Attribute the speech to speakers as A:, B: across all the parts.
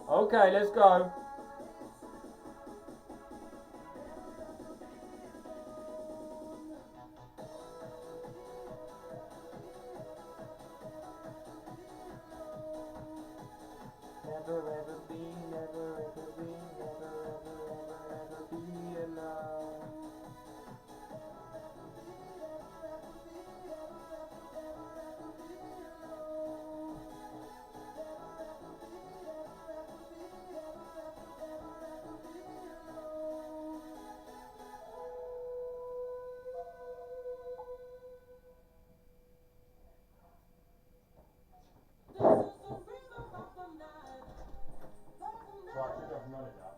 A: Okay, let's go. Never ever be, never ever be, never ever ever ever be alone. Right, should have run it now.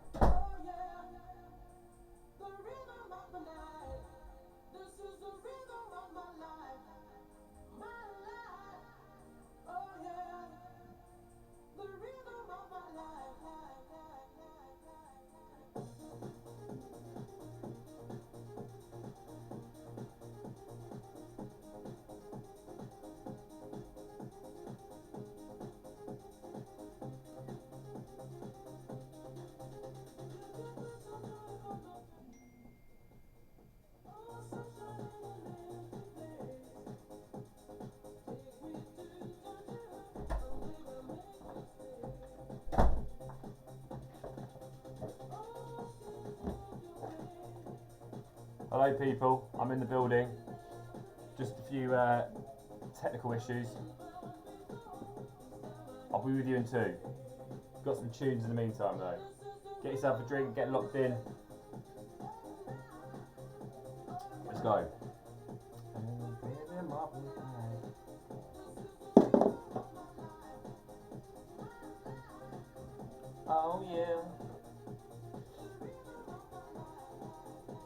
A: Hello people, I'm in the building. Just a few technical issues. I'll be with you in 2. Got some tunes in the meantime though. Get yourself a drink, get locked in. Let's go. Oh yeah.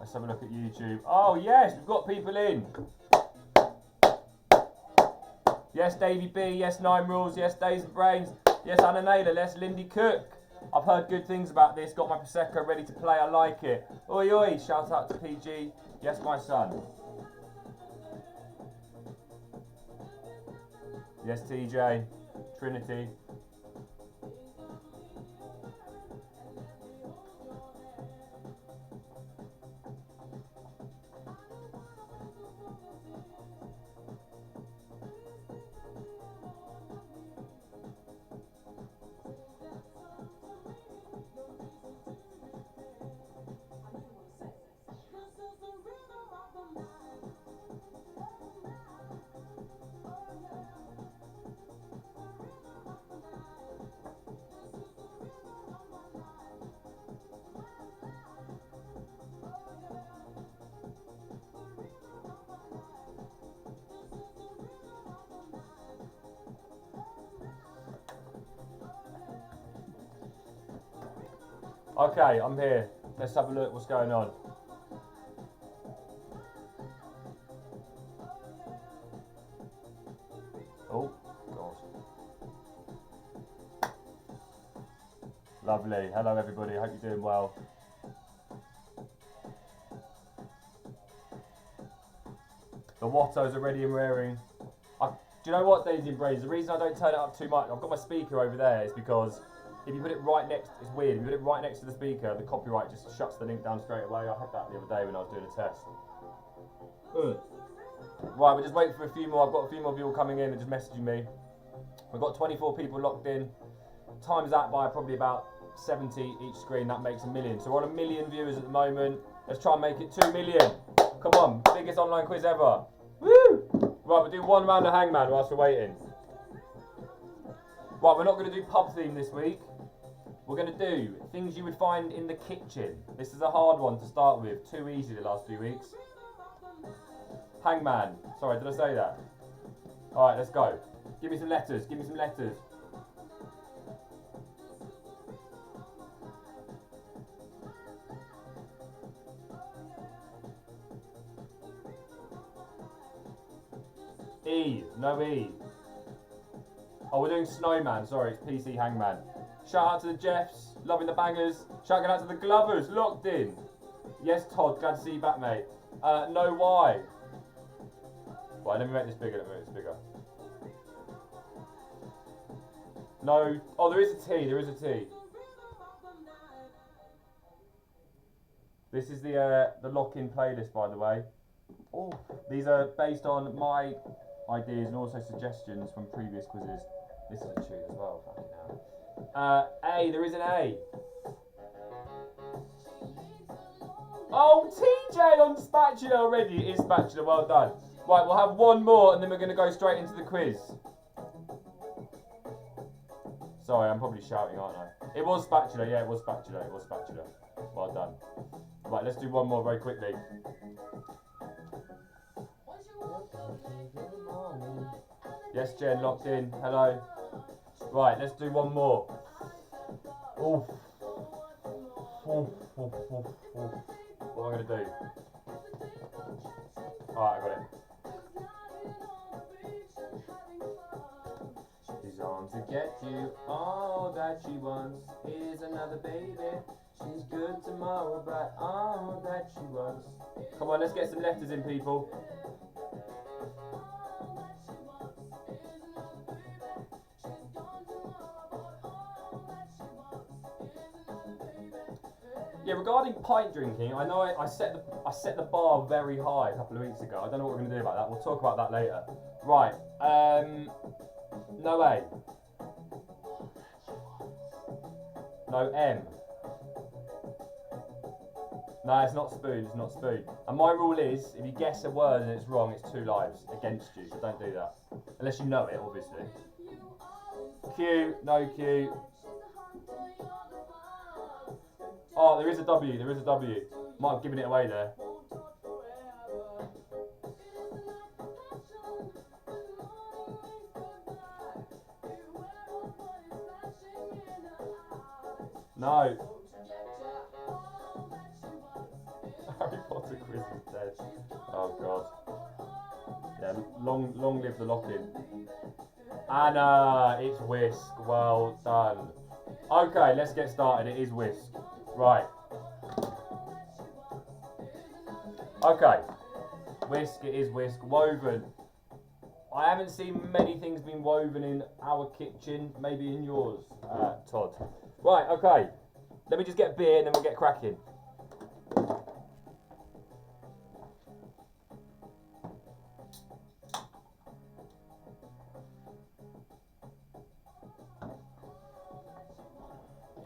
A: Let's have a look at YouTube. Oh yes, we've got people in. Yes, Davey B. Yes, Nine Rules. Yes, Days and Brains. Yes, Anna Naylor. Yes, Lindy Cook. I've heard good things about this. Got my Prosecco ready to play. I like it. Oi, oi. Shout out to PG. Yes, my son. Yes, TJ. Trinity. Okay, I'm here. Let's have a look what's going on. Oh, God. Lovely. Hello, everybody. Hope you're doing well. The Wattos are ready and raring. Do you know what, Daisy and Brains? The reason I don't turn it up too much, I've got my speaker over there, is because if you put it right next, it's weird, if you put it right next to the speaker, the copyright just shuts the link down straight away. I had that the other day when I was doing a test. Right, we're just waiting for a few more. I've got a few more people coming in and just messaging me. We've got 24 people locked in. Times that by probably about 70 each screen, that makes 1 million. So we're on 1 million viewers at the moment. Let's try and make it 2 million. Come on, biggest online quiz ever. Woo! Right, we'll do one round of Hangman whilst we're waiting. Right, we're not going to do pub theme this week. We're going to do things you would find in the kitchen. This is a hard one to start with. Too easy the last few weeks. Hangman. Sorry, did I say that? Alright, let's go. Give me some letters. Give me some letters. E. No E. Oh, we're doing Snowman. Sorry, it's PC Hangman. Shout out to the Jeffs. Loving the bangers. Shout out to the Glovers. Locked in. Yes, Todd. Glad to see you back, mate. No Y. Right, let me make this bigger. Let me make this bigger. No. Oh, there is a T. There is a T. This is the lock-in playlist, by the way. Oh, these are based on my ideas and also suggestions from previous quizzes. This is a tune as well. Fucking hell. A. There is an A. Oh, TJ on spatula already. It is spatula. Well done. Right, we'll have one more and then we're going to go straight into the quiz. Sorry, I'm probably shouting, aren't I? It was spatula. Yeah, it was spatula. It was spatula. Well done. Right, let's do one more very quickly. Yes, Jen, locked in. Hello. Right, let's do one more. Oof. Oof, oof, oof, oof. What am I going to do? Alright, I got it. She's on to get you. All that she wants is another baby. She's good tomorrow, but all that she wants. Come on, let's get some letters in, people. Yeah, regarding pint drinking, I know I set the bar very high a couple of weeks ago. I don't know what we're going to do about that. We'll talk about that later. Right. No A. No M. No, it's not spoon. It's not spoon. And my rule is, if you guess a word and it's wrong, it's 2 lives against you. So don't do that, unless you know it, obviously. Q. No Q. Oh, there is a W. There is a W. Might have given it away there. No. Harry Potter quiz is dead. Oh god. Yeah, long live the lock-in. Anna, it's Whisk. Well done. Okay, let's get started. It is Whisk. Right. Okay. Whisk, it is Whisk. Woven. I haven't seen many things being woven in our kitchen. Maybe in yours, Todd. Right, okay. Let me just get beer and then we'll get cracking.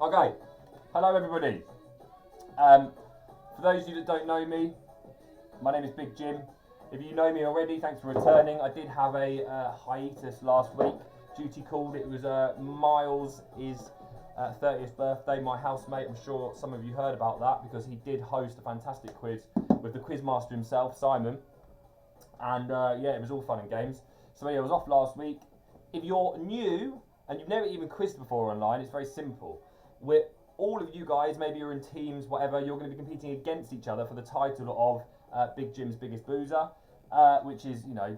A: Okay, hello everybody. For those of you that don't know me, my name is Big Jim. If you know me already, thanks for returning. I did have a hiatus last week. Duty called. It was Miles' 30th birthday, my housemate. I'm sure some of you heard about that because he did host a fantastic quiz with the quizmaster himself, Simon. And yeah, it was all fun and games. So yeah, I was off last week. If you're new and you've never even quizzed before online, it's very simple. All of you guys, maybe you're in teams, whatever, you're going to be competing against each other for the title of Big Jim's Biggest Boozer, which is, you know,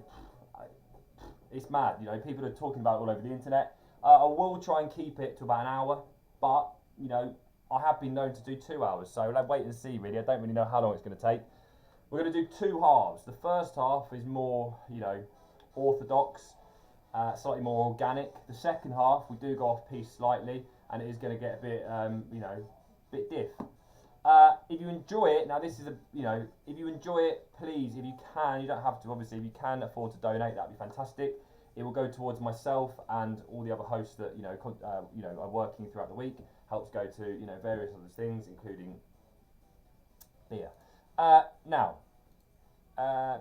A: it's mad. You know, people are talking about it all over the internet. I will try and keep it to about an hour, but you know, I have been known to do 2 hours, so we'll wait and see. Really, I don't really know how long it's going to take. We're going to do 2 halves. The first half is more, you know, orthodox, slightly more organic. The second half, we do go off piece slightly, and it is going to get a bit, you know, bit diff. If you enjoy it, now this is a, you know, if you enjoy it, please, if you can, you don't have to, obviously, if you can afford to donate, that'd be fantastic. It will go towards myself and all the other hosts that, you know, are working throughout the week. Helps go to, you know, various other things, including beer. Now,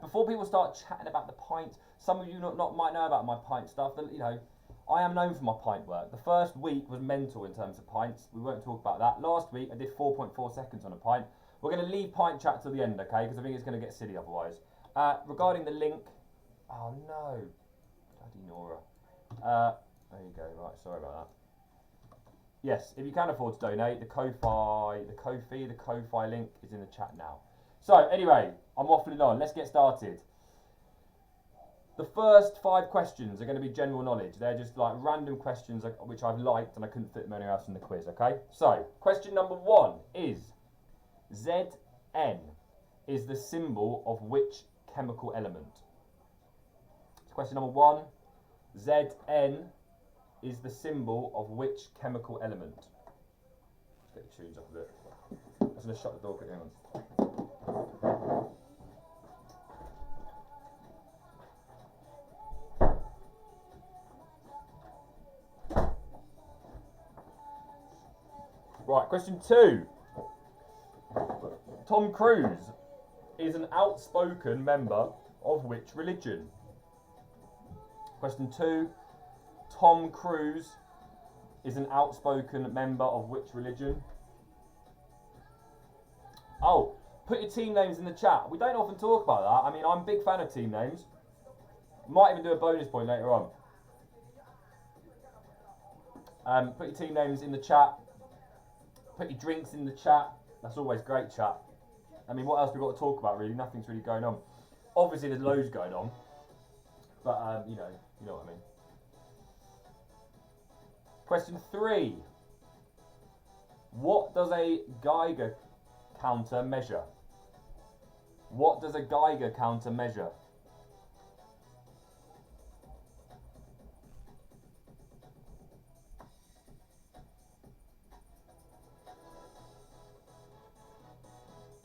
A: before people start chatting about the pint, some of you might know about my pint stuff. You know, I am known for my pint work. The first week was mental in terms of pints. We won't talk about that. Last week I did 4.4 seconds on a pint. We're going to leave pint chat till the end, okay? Because I think it's going to get silly otherwise. Regarding the link, oh no, bloody Nora. There you go. Right, sorry about that. Yes, if you can afford to donate, the Ko-Fi link is in the chat now. So anyway, I'm waffling on. Let's get started. The first 5 questions are going to be general knowledge. They're just like random questions which I've liked and I couldn't fit them anywhere else in the quiz, okay? So, question number 1 is, Zn is the symbol of which chemical element? Question number 1, Zn is the symbol of which chemical element? Let's get the tunes up a bit. I'm just going to shut the door quickly. Hang on. Right, question 2. Tom Cruise is an outspoken member of which religion? Question 2. Tom Cruise is an outspoken member of which religion? Oh, put your team names in the chat. We don't often talk about that. I mean, I'm a big fan of team names. Might even do a bonus point later on. Put your team names in the chat. Put your drinks in the chat. That's always great, chat. I mean, what else have we got to talk about, really? Nothing's really going on. Obviously, there's loads going on. But, you know what I mean. Question 3. What does a Geiger counter measure? What does a Geiger counter measure?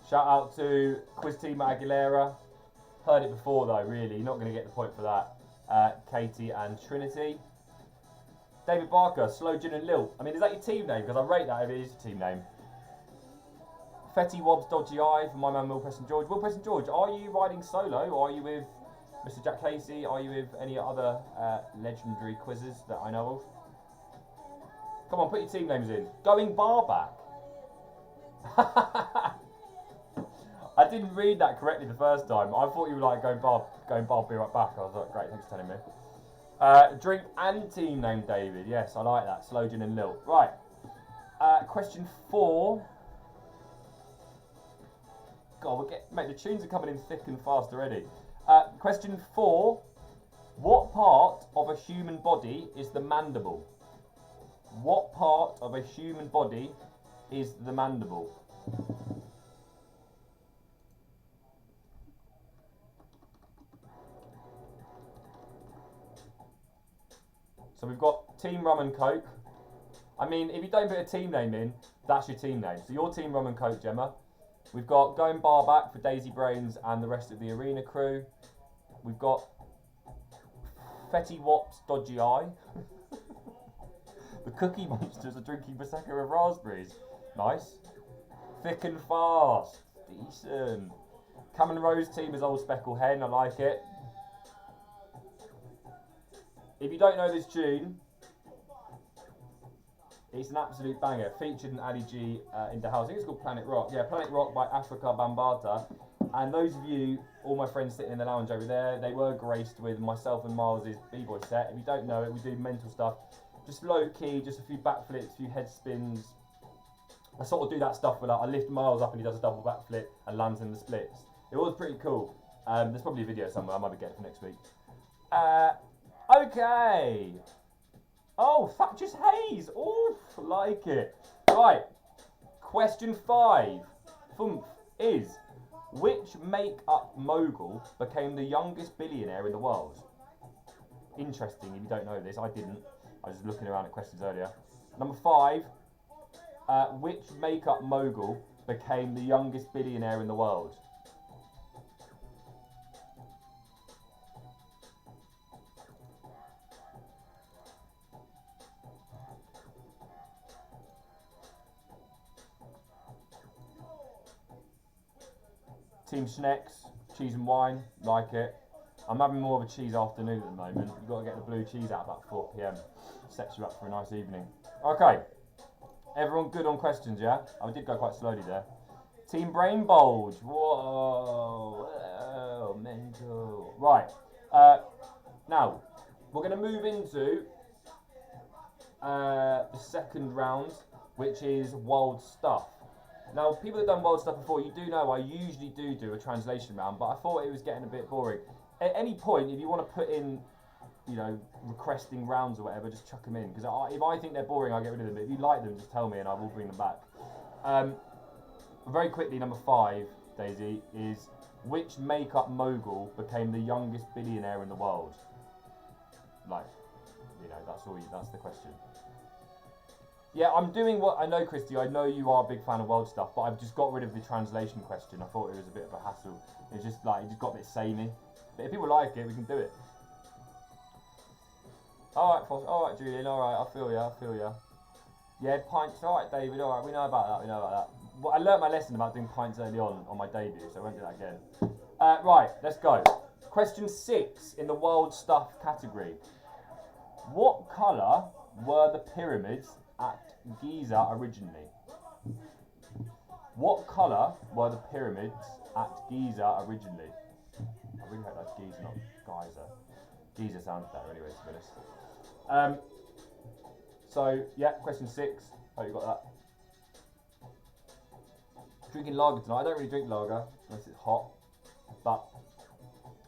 A: Shout out to Quiz Team Aguilera. Heard it before though, really. You're not going to get the point for that. Katie and Trinity. David Barker, Slow Gin and Lilt. I mean, is that your team name? Because I rate that if it is your team name. Fetty Wobbs Dodgy Eye for my man Will Preston George. Will Preston George, are you riding solo or are you with Mr. Jack Casey? Are you with any other legendary quizzes that I know of? Come on, put your team names in. Going bar back. I didn't read that correctly the first time. I thought you were like going bar, be right back. I was like, great, thanks for telling me. Drink and team name, David. Yes, I like that. Slow Gin and Lilt. Right. Question 4. God, mate, the tunes are coming in thick and fast already. Question 4. What part of a human body is the mandible? What part of a human body is the mandible? So we've got Team Rum and Coke. I mean, if you don't put a team name in, that's your team name. So your Team Rum and Coke, Gemma. We've got Going Bar Back for Daisy Brains and the rest of the arena crew. We've got Fetty Wops Dodgy Eye. The Cookie Monsters are drinking Prosecco with raspberries. Nice. Thick and Fast. Decent. Cameron Rose team is Old Speckle Hen. I like it. If you don't know this tune, it's an absolute banger. Featured in Ali G in the house. I think it's called Planet Rock. Yeah, Planet Rock by Africa Bambaataa. And those of you, all my friends sitting in the lounge over there, they were graced with myself and Miles' B-boy set. If you don't know it, we do mental stuff. Just low key, just a few backflips, a few head spins. I sort of do that stuff where like, I lift Miles up and he does a double backflip and lands in the splits. It was pretty cool. There's probably a video somewhere. I might be getting it for next week. Okay. Oh, Thatcher's Hayes. Oof, like it. Right. Question 5 is, which make-up mogul became the youngest billionaire in the world? Interesting if you don't know this. I didn't. I was just looking around at questions earlier. Number 5, which make-up mogul became the youngest billionaire in the world? Team Schneck's, cheese and wine, like it. I'm having more of a cheese afternoon at the moment. You've got to get the blue cheese out about 4 p.m. Sets you up for a nice evening. Okay, everyone good on questions, yeah? I did go quite slowly there. Team Brain Bulge, whoa, mental. Right, now, we're going to move into the second round, which is Wild Stuff. Now, people that have done Wild Stuff before, you do know I usually do a translation round, but I thought it was getting a bit boring. At any point, if you want to put in, you know, requesting rounds or whatever, just chuck them in. Because if I think they're boring, I'll get rid of them. But if you like them, just tell me and I will bring them back. Very quickly, number 5, Daisy, is which make-up mogul became the youngest billionaire in the world? Like, you know, that's the question. Yeah, I'm doing what I know, Christy. I know you are a big fan of World Stuff, but I've just got rid of the translation question. I thought it was a bit of a hassle. It's just like, it just got a bit samey. But if people like it, we can do it. Alright, Julian, alright, I feel ya. Yeah, pints, alright, David, alright, we know about that. Well, I learnt my lesson about doing pints early on my debut, so I won't do that again. Right, let's go. Question 6 in the World Stuff category. What colour were the pyramids at Giza originally? What colour were the pyramids at Giza originally? I really hope that's Giza, not Giza. Giza sounds better anyway, to be honest. So, yeah, question 6. Hope you got that. Drinking lager tonight. I don't really drink lager unless it's hot. But,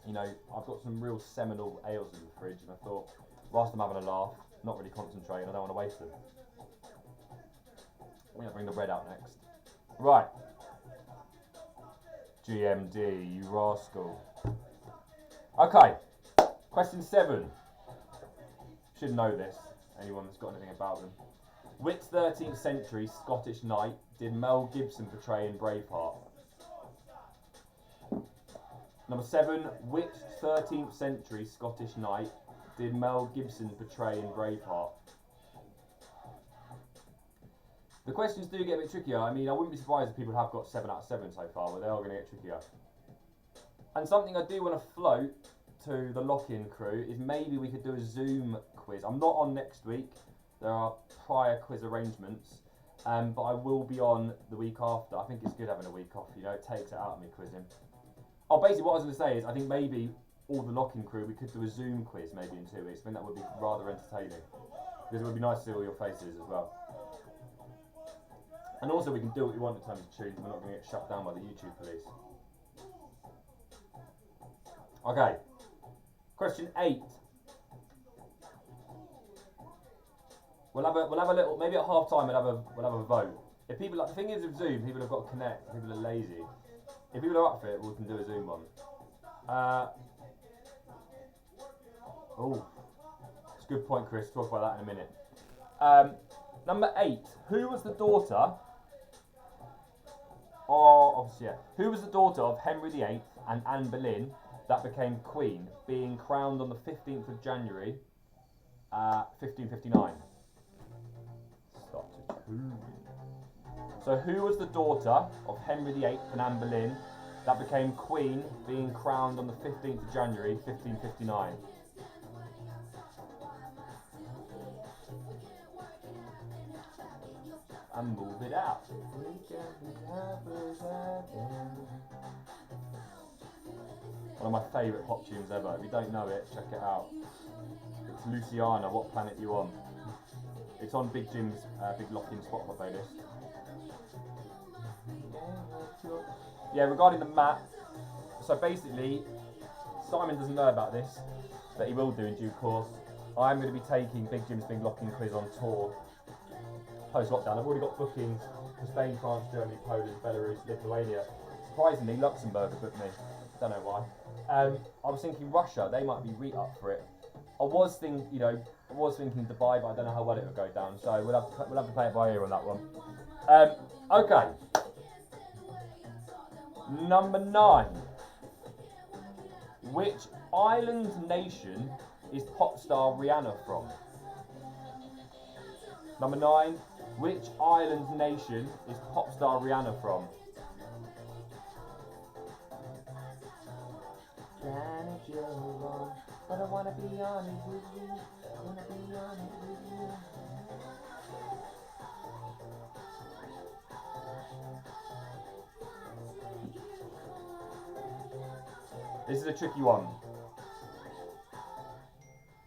A: you know, I've got some real seminal ales in the fridge, and I thought, whilst I'm having a laugh, not really concentrating, I don't want to waste them. I'm going to bring the red out next. Right. GMD, you rascal. Okay. Question 7. Should know this. Anyone that's got anything about them. Which 13th century Scottish knight did Mel Gibson portray in Braveheart? Number 7. Which 13th century Scottish knight did Mel Gibson portray in Braveheart? The questions do get a bit trickier. I mean, I wouldn't be surprised if people have got 7 out of 7 so far, but they are going to get trickier. And something I do want to float to the lock-in crew is maybe we could do a Zoom quiz. I'm not on next week. There are prior quiz arrangements, but I will be on the week after. I think it's good having a week off, you know, it takes it out of me quizzing. Oh, basically what I was going to say is I think maybe all the lock-in crew, we could do a Zoom quiz maybe in 2 weeks. I think that would be rather entertaining, because it would be nice to see all your faces as well. And also we can do what we want in terms of tunes, we're not going to get shut down by the YouTube police. Okay. Question 8. We'll have a little, maybe at half time we'll have a vote. If people like, the thing is with Zoom, people have got to connect. People are lazy. If people are up for it, we can do a Zoom one. Oh, it's a good point, Chris. Talk about that in a minute. Number 8. Who was the daughter? Who was the daughter of Henry VIII and Anne Boleyn that became Queen, being crowned on the 15th of January, 1559? So who was the daughter of Henry VIII and Anne Boleyn that became Queen, being crowned on the 15th of January, 1559? And move it out. One of my favourite pop tunes ever. If you don't know it, check it out. It's Luciana, What Planet You On? It's on Big Jim's Big Lock-In Spotify playlist. Yeah, regarding the map, so basically, Simon doesn't know about this. that he will do in due course. I'm going to be taking Big Jim's Big Locking Quiz on tour post-lockdown. I've already got bookings for Spain, France, Germany, Poland, Belarus, Lithuania. Surprisingly, Luxembourg have booked me. Don't know why. I was thinking Russia, they might be re-up for it. I was thinking Dubai, but I don't know how well it would go down. So we'll have to play it by ear on that one. Okay. Number 9. Which island nation is pop star Rihanna from? Number 9. Which island nation is pop star Rihanna from? Planet Euro, but I wanna be honest with you. Wanna be honest with you. This is a tricky one.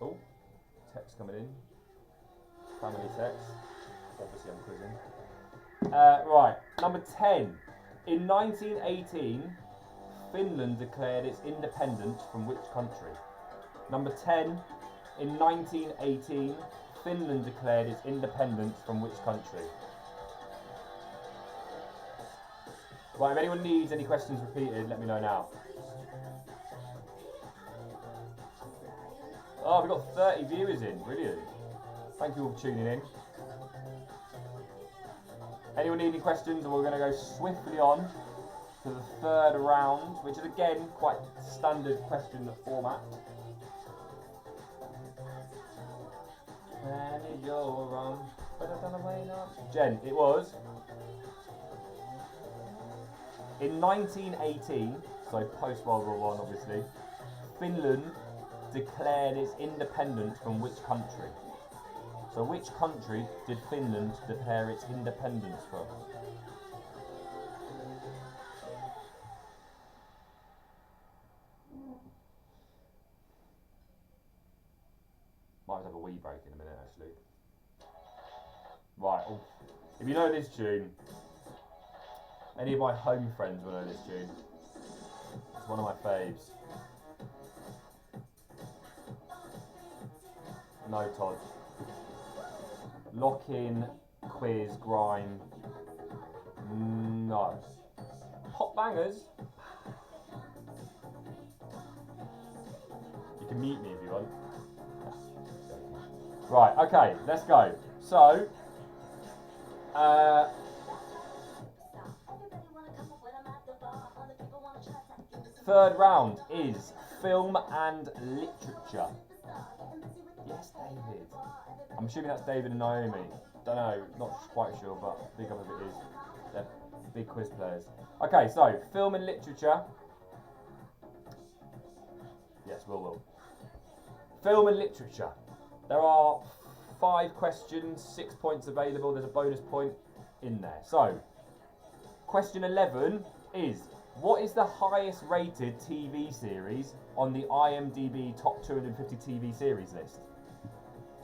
A: Oh, text coming in. Family text. Obviously, I'm quizzing. Right, number 10. In 1918. Finland declared its independence from which country? Number 10. In 1918, Finland declared its independence from which country? Right, if anyone needs any questions repeated, let me know now. Oh, we've got 30 viewers in. Brilliant. Thank you all for tuning in. Anyone need any questions? And we're going to go swiftly on to the third round, which is again quite standard question format. Jen, it was in 1918, so post World War I, obviously. Finland declared its independence from which country? So which country did Finland declare its independence from? Might have a wee break in a minute, actually. Right, oh, if you know this tune, any of my home friends will know this tune. It's one of my faves. No, Todd. Lock-in, quiz, grime. No. Hot bangers. You can mute me if you want. Right, okay, let's go. So, third round is film and literature. Yes, David. I'm assuming that's David and Naomi. Don't know, not quite sure, but big up if it is. They're big quiz players. Okay, so film and literature. Yes, will. Film and literature. There are 5 questions, 6 points available. There's a bonus point in there. So, question 11 is, what is the highest rated TV series on the IMDb top 250 TV series list?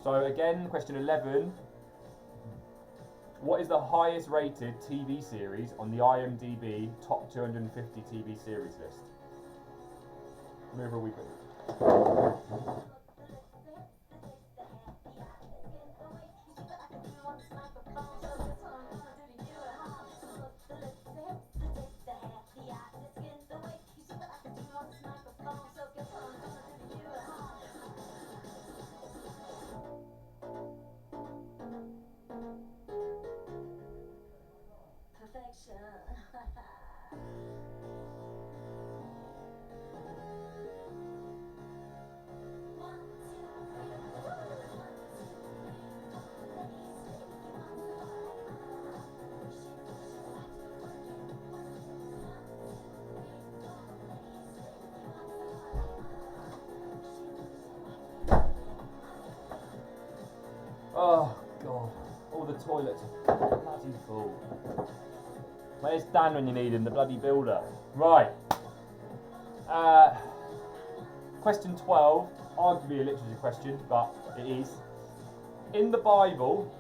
A: So again, question 11, what is the highest rated TV series on the IMDb top 250 TV series list? Move a wee bit. Oh god, all the toilets are bloody full. Where's Dan when you need him, the bloody builder? Right. Question 12, arguably a literature question, but it is. In the Bible,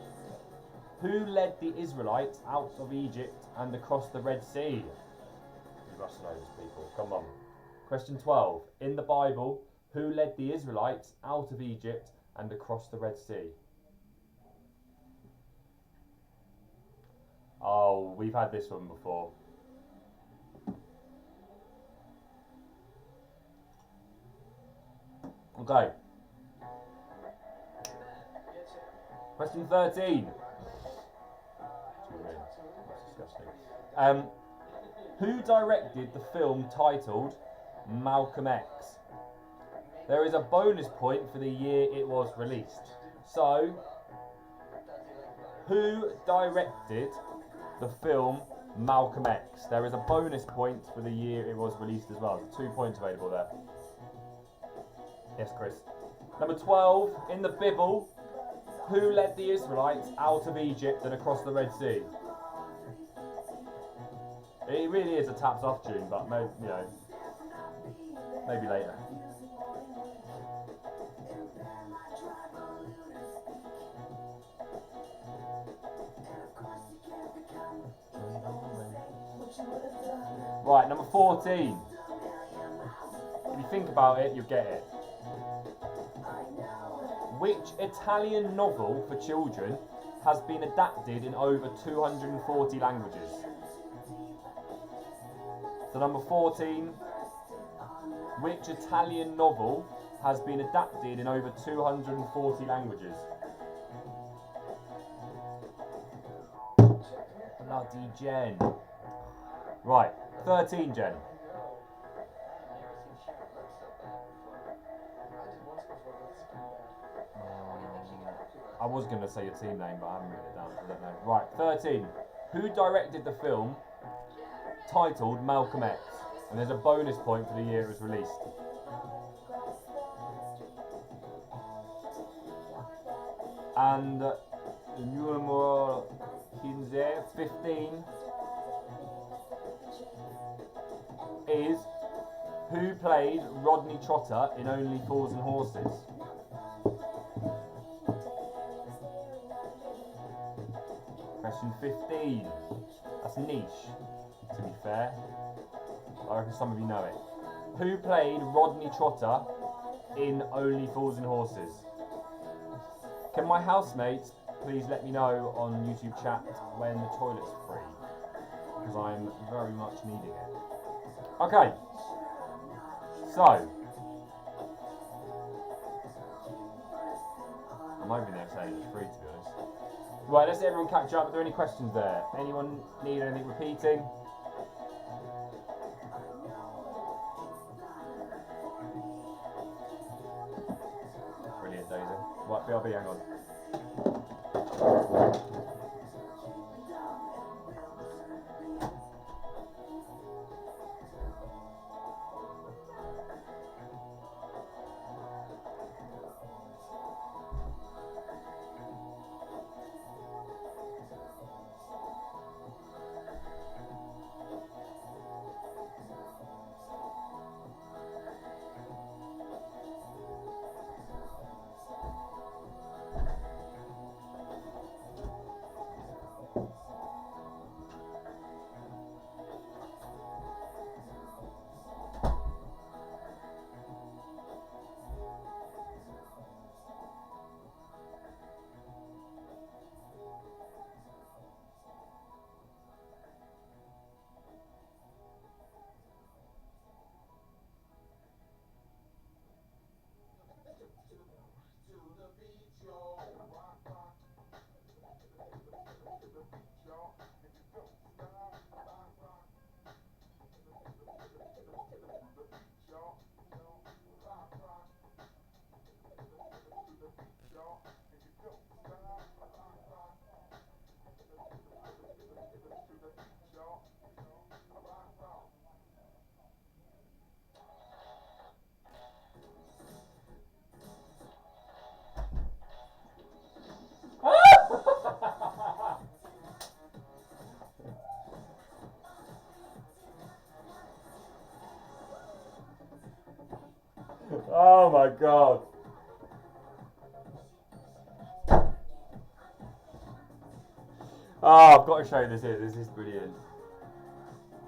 A: who led the Israelites out of Egypt and across the Red Sea? You must know this, people. Come on. Question 12. In the Bible, Who led the Israelites out of Egypt and across the Red Sea? Oh, we've had this one before. Okay. Question 13. That's disgusting. Who directed the film titled Malcolm X? There is a bonus point for the year it was released. So, who directed the film Malcolm X? There is a bonus point for the year it was released as well. So 2 points available there. Yes, Chris. Number 12, in the Bible, who led the Israelites out of Egypt and across the Red Sea? It really is a taps off tune, but maybe, you know, maybe later. Right, number 14. If you think about it, you'll get it. Which Italian novel for children has been adapted in over 240 languages? So number 14. Which Italian novel has been adapted in over 240 languages? Bloody Jen. Right, 13, Jen. I was going to say your team name, but I haven't written it down, so I don't know. Right, 13. Who directed the film titled Malcolm X? And there's a bonus point for the year it was released. And numero 15 is who played Rodney Trotter in Only Fools and Horses? Question 15. That's niche, to be fair. I reckon some of you know it. Who played Rodney Trotter in Only Fools and Horses? Can my housemates please let me know on YouTube chat when the toilet's free? Because I'm very much needing it. Okay. So. I'm hoping they're saying it's free, to be honest. Right, let's let everyone catch up. Are there any questions there? Anyone need anything repeating? Brilliant, Daisy. Right, BRB, hang on. Oh my god. Oh, I've got to show you this here. This is brilliant.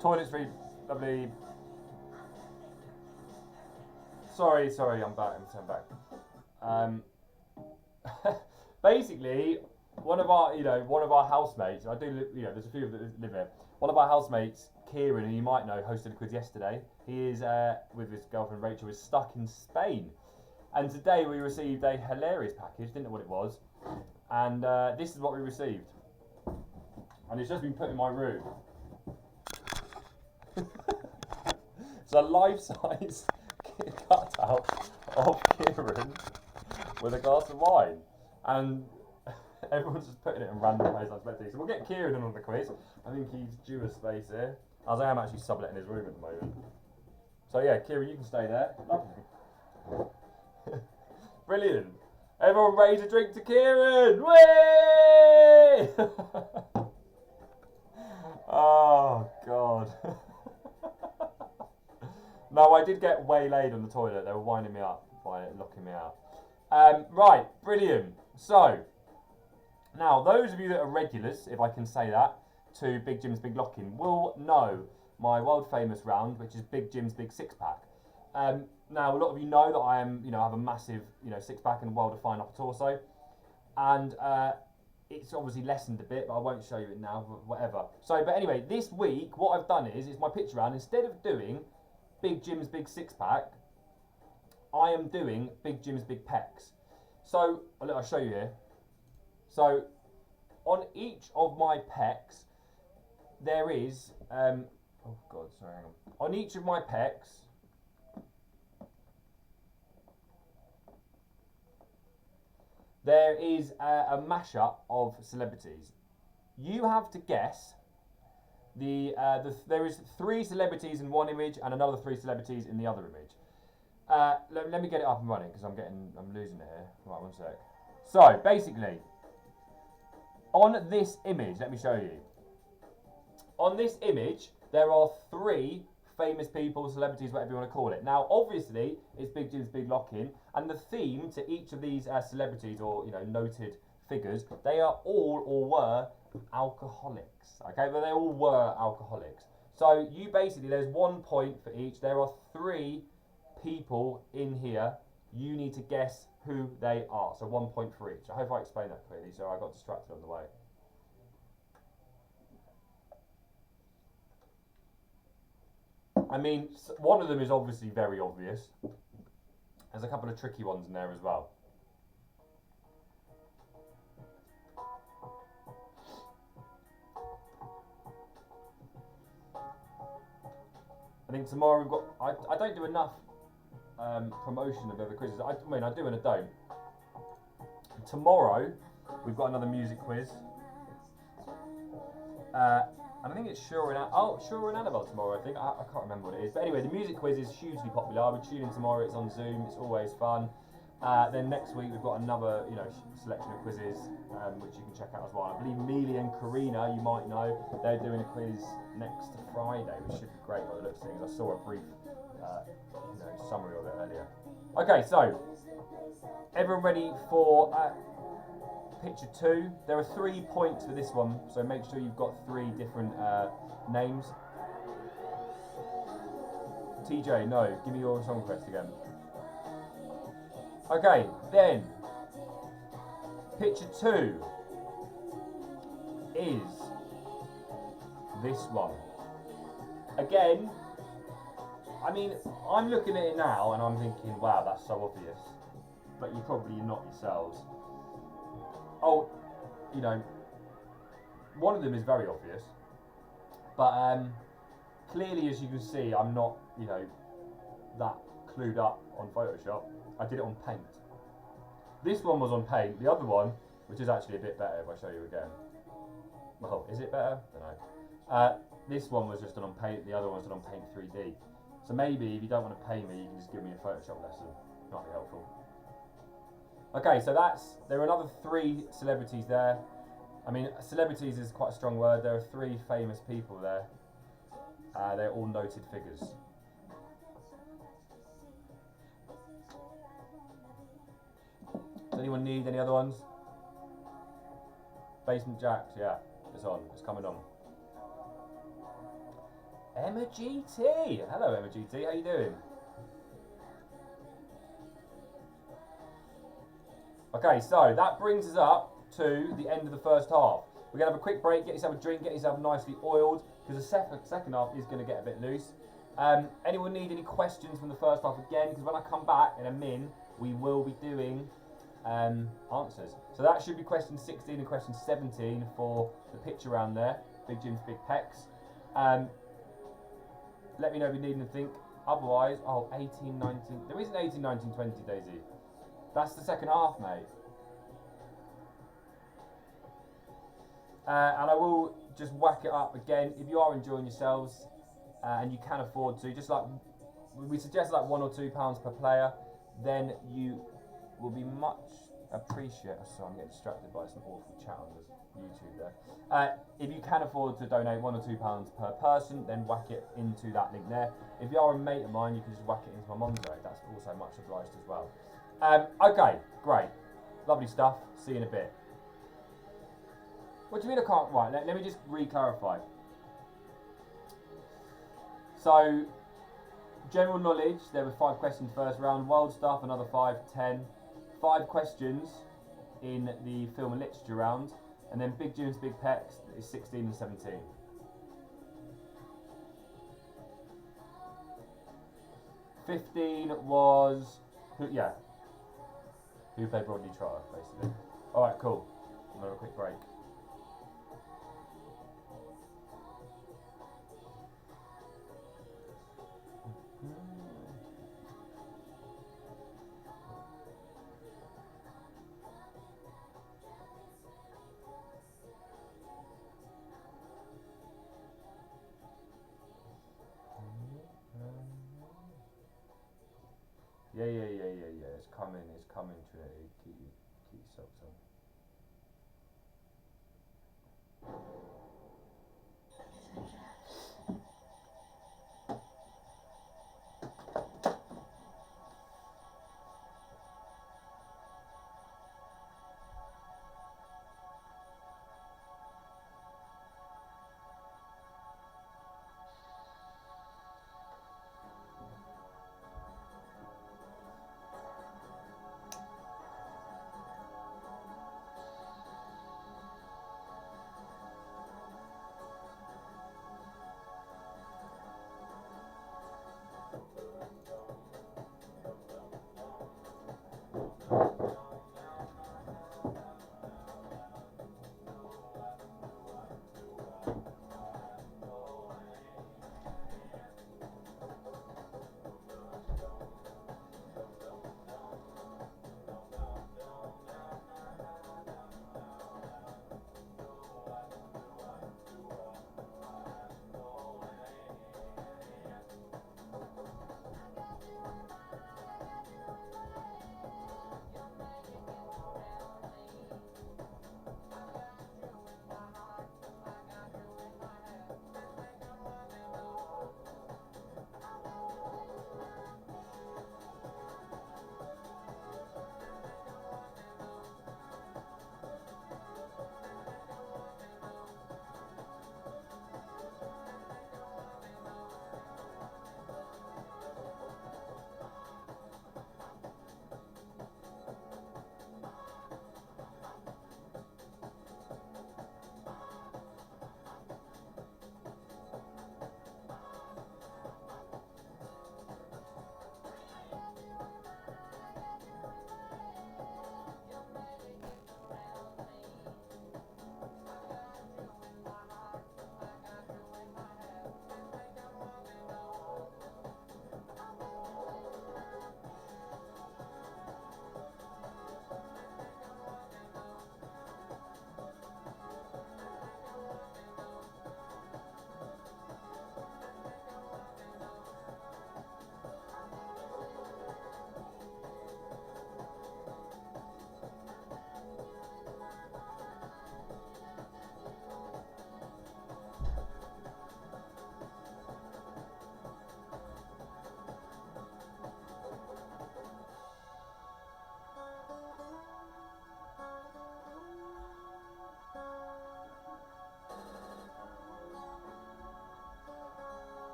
A: Toilet's free, lovely. Sorry, I'm back. I'm basically, one of our housemates. I do live, there's a few that live here. One of our housemates, Kieran, who you might know, hosted a quiz yesterday. He is with his girlfriend Rachel, is stuck in Spain, and today we received a hilarious package. Didn't know what it was, and this is what we received, and it's just been put in my room. It's a life-size cutout of Kieran with a glass of wine, and everyone's just putting it in random places unexpectedly. So we'll get Kieran on the quiz. I think he's due a space here, as I am actually subletting his room at the moment. So yeah, Kieran, you can stay there. Lovely. Brilliant. Everyone raise a drink to Kieran. Whee! Oh God. No, I did get waylaid on the toilet. They were winding me up by locking me out. Right, brilliant. So, now those of you that are regulars, if I can say that, to Big Jim's Big Lock-In will know my world famous round, which is Big Jim's Big Six Pack. Now, a lot of you know that I am, have a massive, six pack and well-defined upper torso, and it's obviously lessened a bit, but I won't show you it now. But whatever. So, but anyway, this week what I've done is my picture round. Instead of doing Big Jim's Big Six Pack, I am doing Big Jim's Big Pecs. So I'll show you here. So on each of my pecs, there is oh God, sorry, hang on. On each of my pecs, there is a mashup of celebrities. You have to guess. There is 3 celebrities in one image and another 3 celebrities in the other image. Let me get it up and running because I'm losing it here. Right, one sec. So basically, on this image, let me show you. On this image, there are 3 famous people, celebrities, whatever you want to call it. Now, obviously, it's Big Jim's Big Lock-In, and the theme to each of these celebrities or noted figures, they are all or were alcoholics. Okay, but they all were alcoholics. So you basically, there's 1 point for each. There are 3 people in here. You need to guess who they are. So 1 point for each. I hope I explained that clearly. So I got distracted on the way. I mean, one of them is obviously very obvious. There's a couple of tricky ones in there as well. I think tomorrow we've got. I don't do enough promotion of other quizzes. I mean, I do and I don't. Tomorrow we've got another music quiz. And I think it's Shura and Annabelle tomorrow, I think. I can't remember what it is. But anyway, the music quiz is hugely popular. I would tune in tomorrow. It's on Zoom. It's always fun. Then next week we've got another, selection of quizzes, which you can check out as well. I believe Mealy and Karina, you might know, they're doing a quiz next Friday, which should be great by the looks of things. I saw a brief, summary of it earlier. Okay, so everyone ready for picture 2? There are 3 points for this one, so make sure you've got 3 different names. TJ, no, give me your song request again. Okay, then picture 2 is this one. Again, I mean, I'm looking at it now and I'm thinking, wow, that's so obvious. But you're probably not yourselves. Oh, one of them is very obvious. But clearly, as you can see, I'm not, that clued up on Photoshop. I did it on paint. This one was on paint. The other one, which is actually a bit better if I show you again. Well, is it better? I don't know. This one was just on paint. The other one was on paint 3D. So maybe if you don't want to pay me, you can just give me a Photoshop lesson. Might be helpful. Okay, so there are another 3 celebrities there. I mean, celebrities is quite a strong word. There are 3 famous people there. They're all noted figures. Does anyone need any other ones? Basement Jacks, yeah, it's on. It's coming on. Emma GT. Hello, Emma GT. How you doing? Okay, so that brings us up to the end of the first half. We're going to have a quick break, get yourself a drink, get yourself nicely oiled, because the second half is going to get a bit loose. Anyone need any questions from the first half again? Because when I come back in a min, we will be doing answers. So that should be question 16 and question 17 for the picture around there. Big Jim's Big Pecs. Let me know if you need anything. Otherwise, 18, 19. There isn't 18, 19, 20, Daisy. That's the second half, mate. And I will just whack it up again. If you are enjoying yourselves and you can afford to, just like we suggest, like £1 or £2 per player, then you will be much appreciated. Sorry, I'm getting distracted by some awful chat on YouTube there. If you can afford to donate £1 or £2 per person, then whack it into that link there. If you are a mate of mine, you can just whack it into my Monzo. That's also much obliged as well. Okay, great. Lovely stuff. See you in a bit. What do you mean I can't? Right, let me just re-clarify. So, general knowledge, there were 5 questions first round. World stuff, another 5, 10. 5 questions in the film and literature round. And then Big Jim's Big Pecs is 16 and 17. $15 was, who played Rodney Trotter, basically. Alright, cool. I'm gonna have a quick break. Yeah. It's coming, Trinity. Keep yourself on.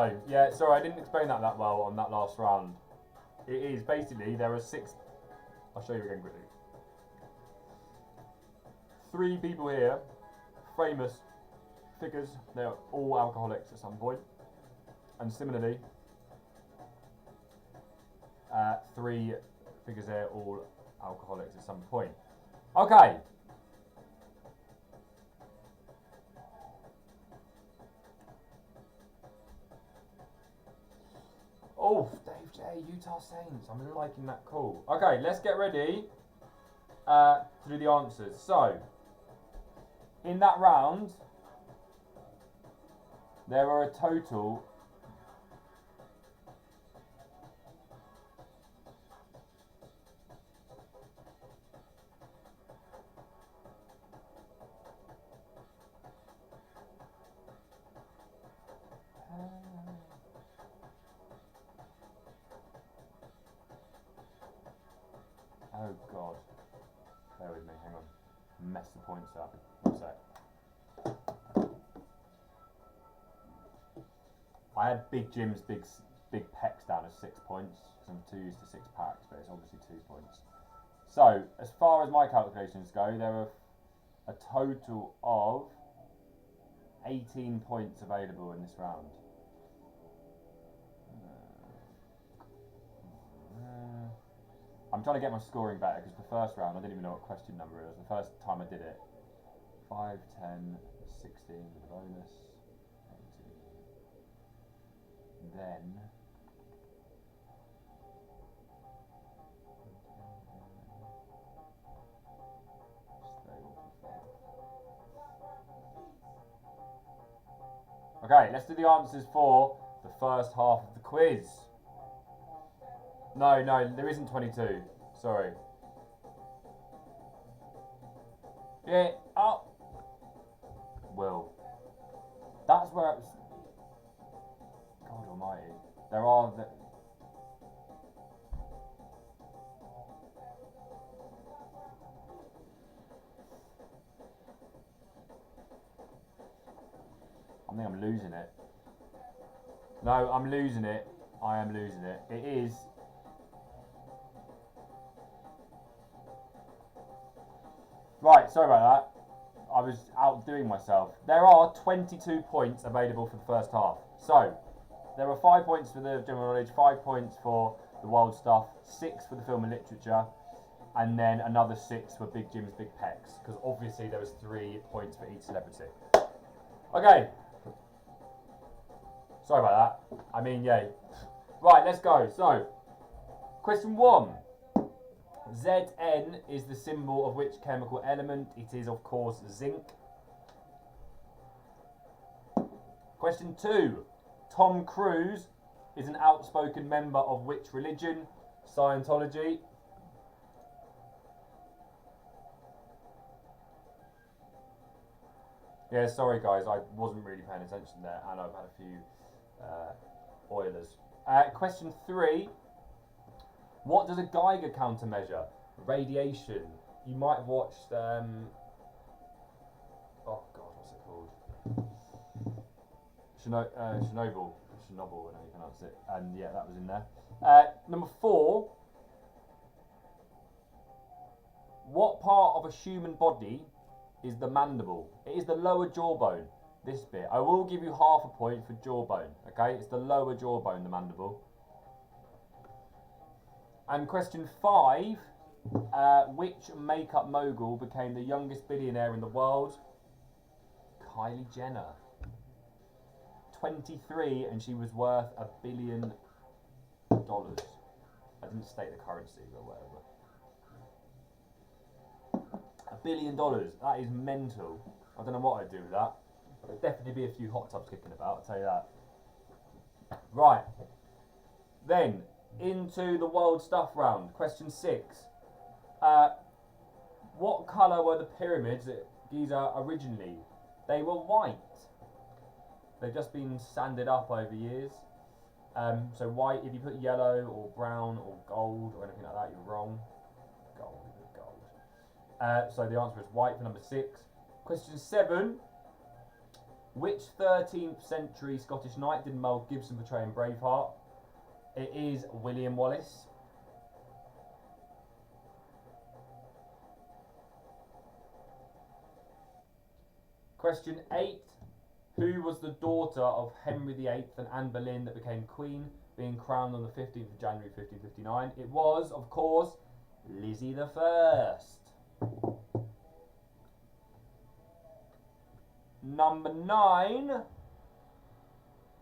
A: So, yeah, sorry, I didn't explain that well on that last round. It is basically, there are 6... I'll show you again quickly. 3 people here, famous figures, they're all alcoholics at some point. And similarly, 3 figures there, all alcoholics at some point. Okay. Oh, Dave J, Utah Saints. I'm liking that call. Okay, let's get ready to do the answers. So, in that round, there are a total oh God. Bear with me, hang on. Mess the points up. 1 sec. I had Big Jim's big pecs down as 6 points because I'm too used to 6 packs, but it's obviously 2 points. So, as far as my calculations go, there are a total of 18 points available in this round. I'm trying to get my scoring better because the first round I didn't even know what question number it was. The first time I did it, 5, 10, 16 with a bonus, 18. Then okay, let's do the answers for the first half of the quiz. No, there isn't 22. Sorry. Yeah, oh. Will. That's where it's... God almighty. There are... I think I'm losing it. No, I'm losing it. I am losing it. It is... Right, sorry about that. I was outdoing myself. There are 22 points available for the first half. So, there are 5 points for the general knowledge, 5 points for the wild stuff, 6 for the film and literature, and then another 6 for Big Jim's Big Pecs, because obviously there was 3 points for each celebrity. Okay. Sorry about that. I mean, yay. Right, let's go. So, question 1. Zn is the symbol of which chemical element? It is, of course, zinc. Question 2. Tom Cruise is an outspoken member of which religion? Scientology. Yeah, sorry guys, I wasn't really paying attention there, and I've had a few Oilers. Question 3. What does a Geiger counter measure? Radiation. You might have watched, oh God, what's it called? Chernobyl, I don't know how you pronounce it. And yeah, that was in there. Number 4. What part of a human body is the mandible? It is the lower jawbone, this bit. I will give you half a point for jawbone, okay? It's the lower jawbone, the mandible. And question 5, which makeup mogul became the youngest billionaire in the world? Kylie Jenner. 23, and she was worth $1 billion. I didn't state the currency, but whatever. $1 billion, that is mental. I don't know what I'd do with that. There'd definitely be a few hot tubs kicking about, I'll tell you that. Right, then into the world stuff round. Question 6. What colour were the pyramids at Giza originally? They were white. They've just been sanded up over years. So white, if you put yellow or brown or gold or anything like that, you're wrong. Gold. So the answer is white for number 6. Question 7. Which 13th century Scottish knight did Mel Gibson portray in Braveheart? It is William Wallace. Question 8. Who was the daughter of Henry VIII and Anne Boleyn that became queen, being crowned on the 15th of January 1559? It was, of course, Lizzie I. Number 9.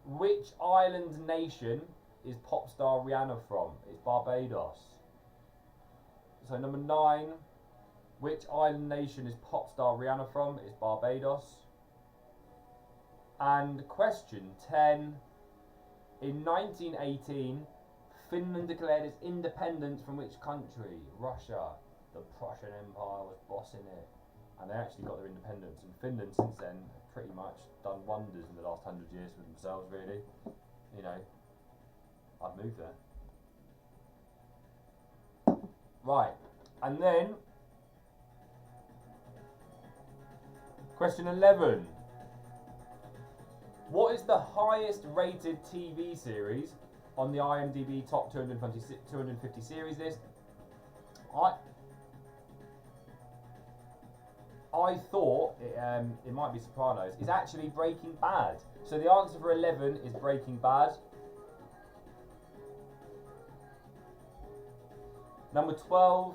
A: Which island nation is pop star Rihanna from? It's Barbados. So number 9. Which island nation is pop star Rihanna from? It's Barbados. And question 10. In 1918, Finland declared its independence from which country? Russia. The Prussian Empire was bossing it. And they actually got their independence. And Finland, since then, have pretty much done wonders in the last 100 years for themselves, really. You know, I'd move there. Right. And then, question 11. What is the highest rated TV series on the IMDb top 250 series list? I thought it might be Sopranos. It's actually Breaking Bad. So the answer for 11 is Breaking Bad. Number 12,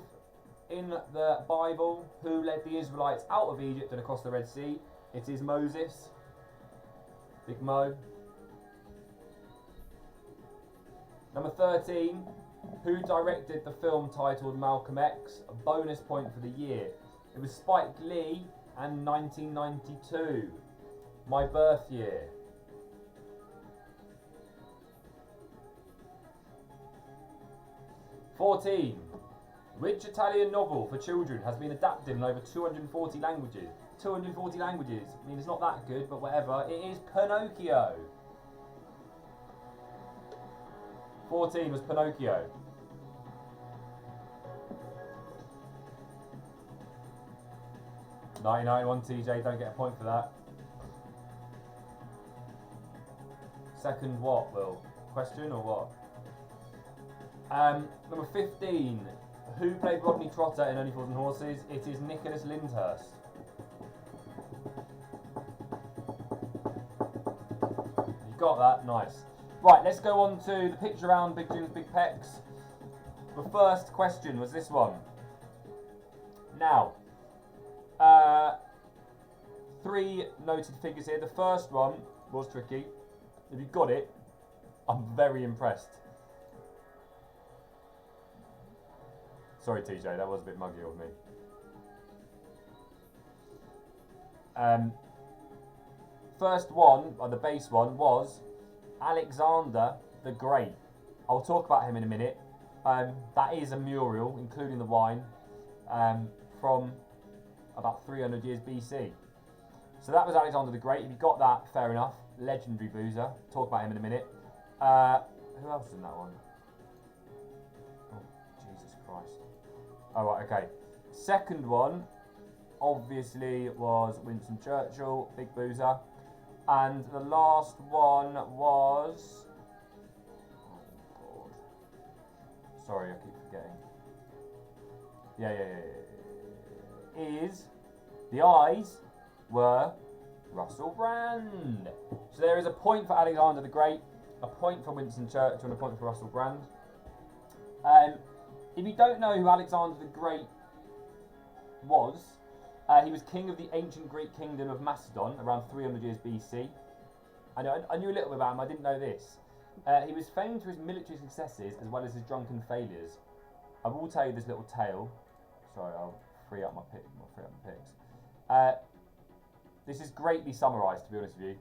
A: in the Bible, who led the Israelites out of Egypt and across the Red Sea? It is Moses. Big Mo. Number 13, who directed the film titled Malcolm X? A bonus point for the year. It was Spike Lee and 1992. My birth year. "14. Which Italian novel for children has been adapted in over 240 languages? 240 languages. I mean, it's not that good, but whatever. It is Pinocchio. 14 was Pinocchio. $99.1 TJ, don't get a point for that. Second what, Will? Question or what? Number 15. Who played Rodney Trotter in Only Fools and Horses? It is Nicholas Lyndhurst. You got that? Nice. Right, let's go on to the picture round, Big Jim's Big Pecs. The first question was this one. Now, 3 noted figures here. The first one was tricky. If you got it, I'm very impressed. Sorry, TJ, that was a bit muggy of me. First one, or the base one, was Alexander the Great. I'll talk about him in a minute. That is a mural, including the wine, from about 300 years BC. So that was Alexander the Great. If you got that, fair enough. Legendary boozer. Talk about him in a minute. Who else was in that one? Oh, Jesus Christ. Oh, right, okay. Second one, obviously, was Winston Churchill, big boozer. And the last one was... Oh, God. Sorry, I keep forgetting. Is the eyes were Russell Brand. So there is a point for Alexander the Great, a point for Winston Churchill, and a point for Russell Brand. If you don't know who Alexander the Great was, he was king of the ancient Greek kingdom of Macedon around 300 years BC. I knew a little bit about him, I didn't know this. He was famed for his military successes as well as his drunken failures. I will tell you this little tale. Sorry, I'll free up my picks. This is greatly summarised, to be honest with you.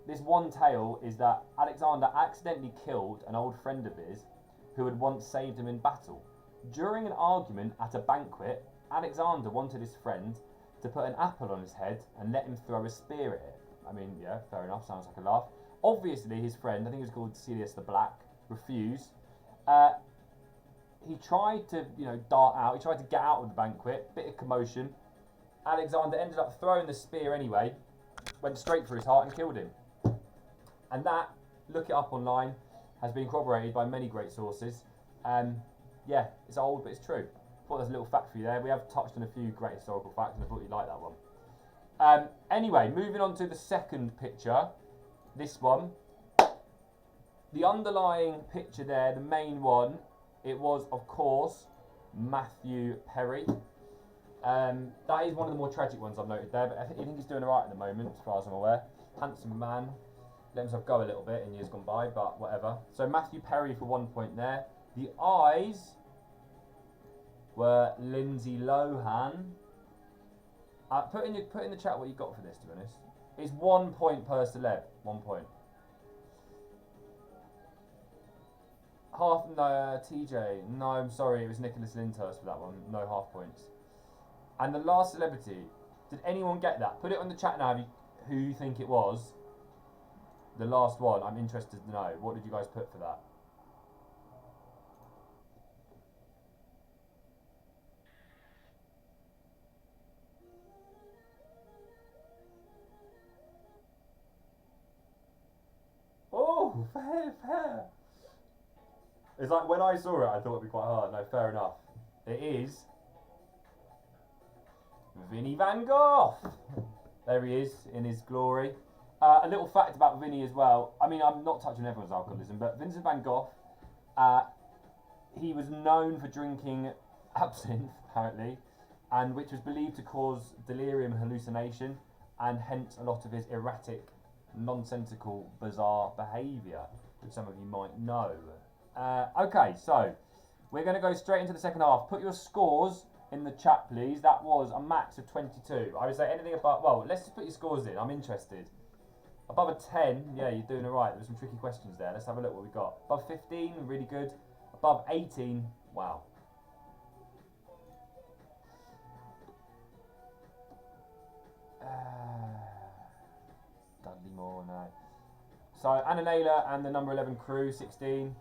A: This one tale is that Alexander accidentally killed an old friend of his who had once saved him in battle. During an argument at a banquet, Alexander wanted his friend to put an apple on his head and let him throw a spear at it. I mean, yeah, fair enough, sounds like a laugh. Obviously, his friend, I think he was called Celius the Black, refused. He tried to, dart out. He tried to get out of the banquet. Bit of commotion. Alexander ended up throwing the spear anyway. went straight for his heart and killed him. And that, look it up online, has been corroborated by many great sources. Yeah, it's old, but it's true. I thought there's a little fact for you there. We have touched on a few great historical facts, and I thought you'd like that one. Anyway, moving on to the second picture. This one. The underlying picture there, the main one, it was, of course, Matthew Perry. That is one of the more tragic ones I've noted there, but I think he's doing alright at the moment, as far as I'm aware. Handsome man. Let himself go a little bit in years gone by, but whatever. So Matthew Perry for 1 point there. The eyes were Lindsay Lohan. Put in the chat what you got for this, to be honest. It's 1 point per celeb. 1 point. TJ. No, I'm sorry, it was Nicholas Lyndhurst for that one. No half points. And the last celebrity. Did anyone get that? Put it on the chat now who you think it was. The last one. I'm interested to know. What did you guys put for that? Oh, fair. It's like when I saw it, I thought it'd be quite hard. No, fair enough. It is Vinnie Van Gogh. There he is in his glory. A little fact about Vinnie as well. I mean, I'm not touching everyone's alcoholism, but Vincent Van Gogh, he was known for drinking absinthe, apparently, and which was believed to cause delirium and hallucination, and hence a lot of his erratic, nonsensical, bizarre behaviour, which some of you might know. Okay, so we're going to go straight into the second half. Put your scores in the chat, please. That was a max of 22. I would say anything above, well, let's just put your scores in. I'm interested. Above a 10, yeah, you're doing all right. There were some tricky questions there. Let's have a look what we got. Above 15, really good. Above 18, wow. Dudley Moore, no. So, Anna Naylor and the number 11 crew, 16.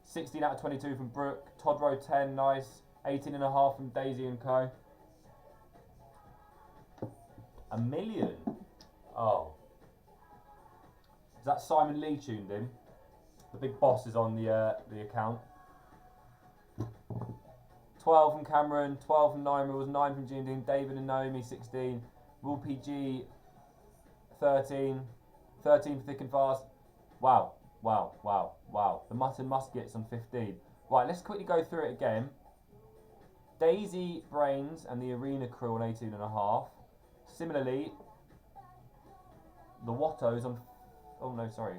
A: 16 out of 22 from Brooke. Todd Rowe, 10, nice. 18.5 from Daisy and Co. A million. Oh. Is that Simon Lee tuned in? The big boss is on the account. 12 from Cameron, 12 from 9 Rules, 9 from Jim Dean, David and Naomi, 16. Will PG, 13. 13 for Thick and Fast. Wow. The Mutton Muskets on 15. Right, let's quickly go through it again. Daisy Brains and the Arena Crew on 18.5. Similarly, the Wattos on... Oh, no, sorry.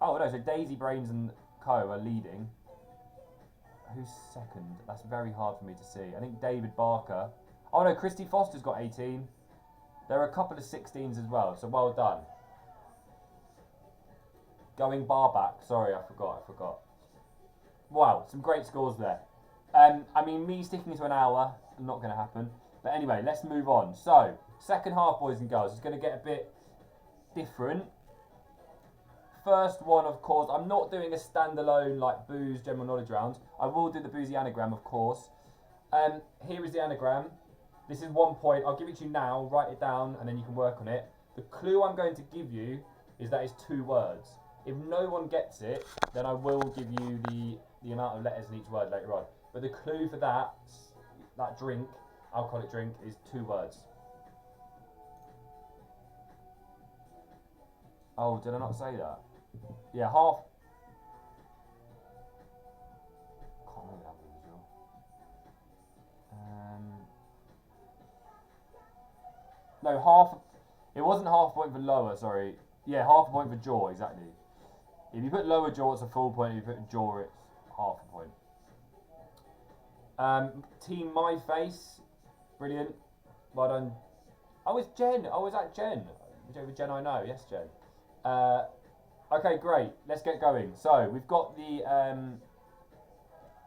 A: Oh, no, so Daisy Brains and Co are leading. Who's second? That's very hard for me to see. I think David Barker. Oh, no, Christy Foster's got 18. There are a couple of 16s as well, so well done. Going bar back. Sorry, I forgot. Wow, some great scores there. I mean, me sticking to an hour, not going to happen. But anyway, let's move on. So, second half, boys and girls, is going to get a bit different. First one, of course, I'm not doing a standalone, like, booze general knowledge round. I will do the boozy anagram, of course. Here is the anagram. This is 1 point. I'll give it to you now. Write it down, and then you can work on it. The clue I'm going to give you is that it's 2 words. If no one gets it, then I will give you the amount of letters in each word later on. But the clue for that drink, alcoholic drink, is 2 words. Oh, did I not say that? Yeah, half. Can't remember that visual. No, half. It wasn't half a point for lower, sorry. Yeah, half a point for jaw, exactly. If you put lower jaw, it's a full point. If you put jaw, it's half a point. Team My Face, brilliant. Well done. Oh, it's Jen. Oh, is that Jen? Whichever Jen I know. Yes, Jen. Okay, great. Let's get going. So, we've got the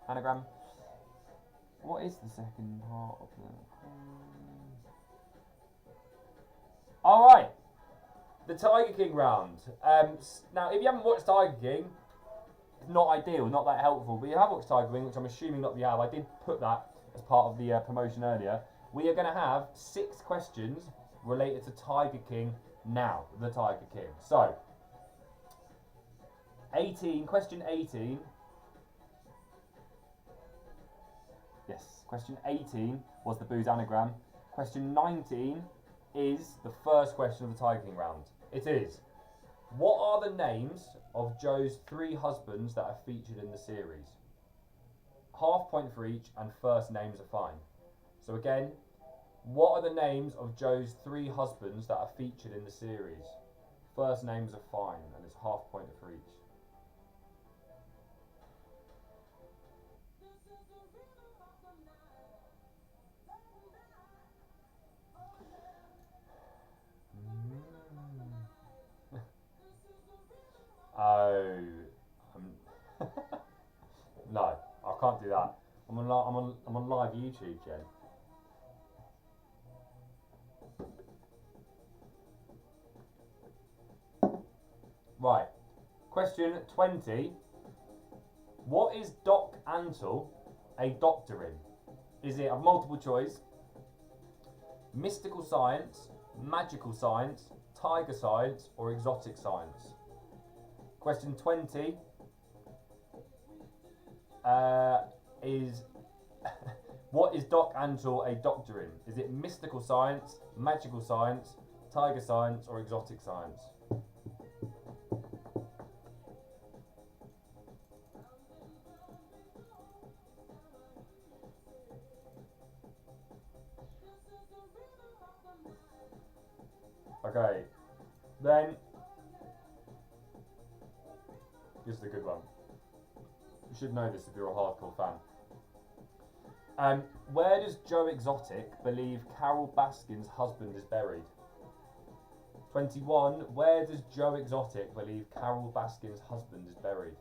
A: anagram. What is the second part of the... Alright. The Tiger King round. Now, if you haven't watched Tiger King, it's not ideal, not that helpful. But you have watched Tiger King, which I'm assuming not you have. I did put that as part of the promotion earlier. We are going to have 6 questions related to Tiger King Now, the Tiger King. So, 18, question 18. Yes, question 18 was the booze anagram. Question 19 is the first question of the Tiger King round. It is, what are the names of Joe's 3 husbands that are featured in the series? Half point for each, and first names are fine. So again, what are the names of Joe's 3 husbands that are featured in the series? First names are fine, and it's half point for each. Oh, no, I can't do that. I'm on live YouTube, Jen. Right, question 20. What is Doc Antle a doctor in? Is it a multiple choice, mystical science, magical science, tiger science, or exotic science? Question 20 is what is Doc Antle a doctor in? Is it mystical science, magical science, tiger science, or exotic science? Okay, then this is a good one. You should know this if you're a hardcore fan. Where does Joe Exotic believe Carol Baskin's husband is buried? 21. Where does Joe Exotic believe Carol Baskin's husband is buried?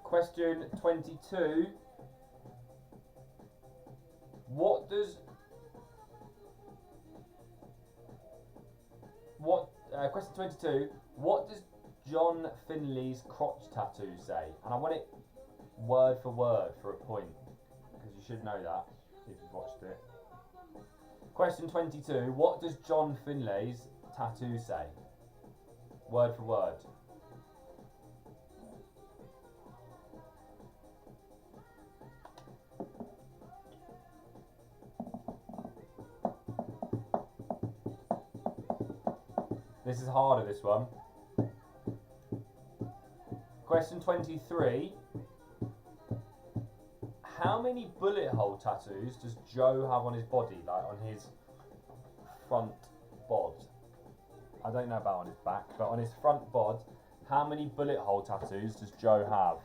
A: Question 22. Question 22. What does John Finlay's crotch tattoo say? And I want it word for word for a point, because you should know that if you've watched it. Question 22. What does John Finlay's tattoo say? Word for word. This is harder, this one. Question 23. How many bullet hole tattoos does Joe have on his body, like on his front bod? I don't know about on his back, but on his front bod, how many bullet hole tattoos does Joe have?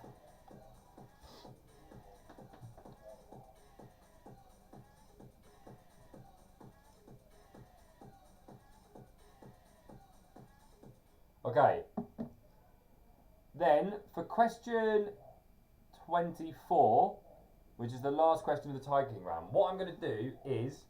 A: Okay. Then, for question 24, which is the last question of the Tiger King round, what I'm going to do is,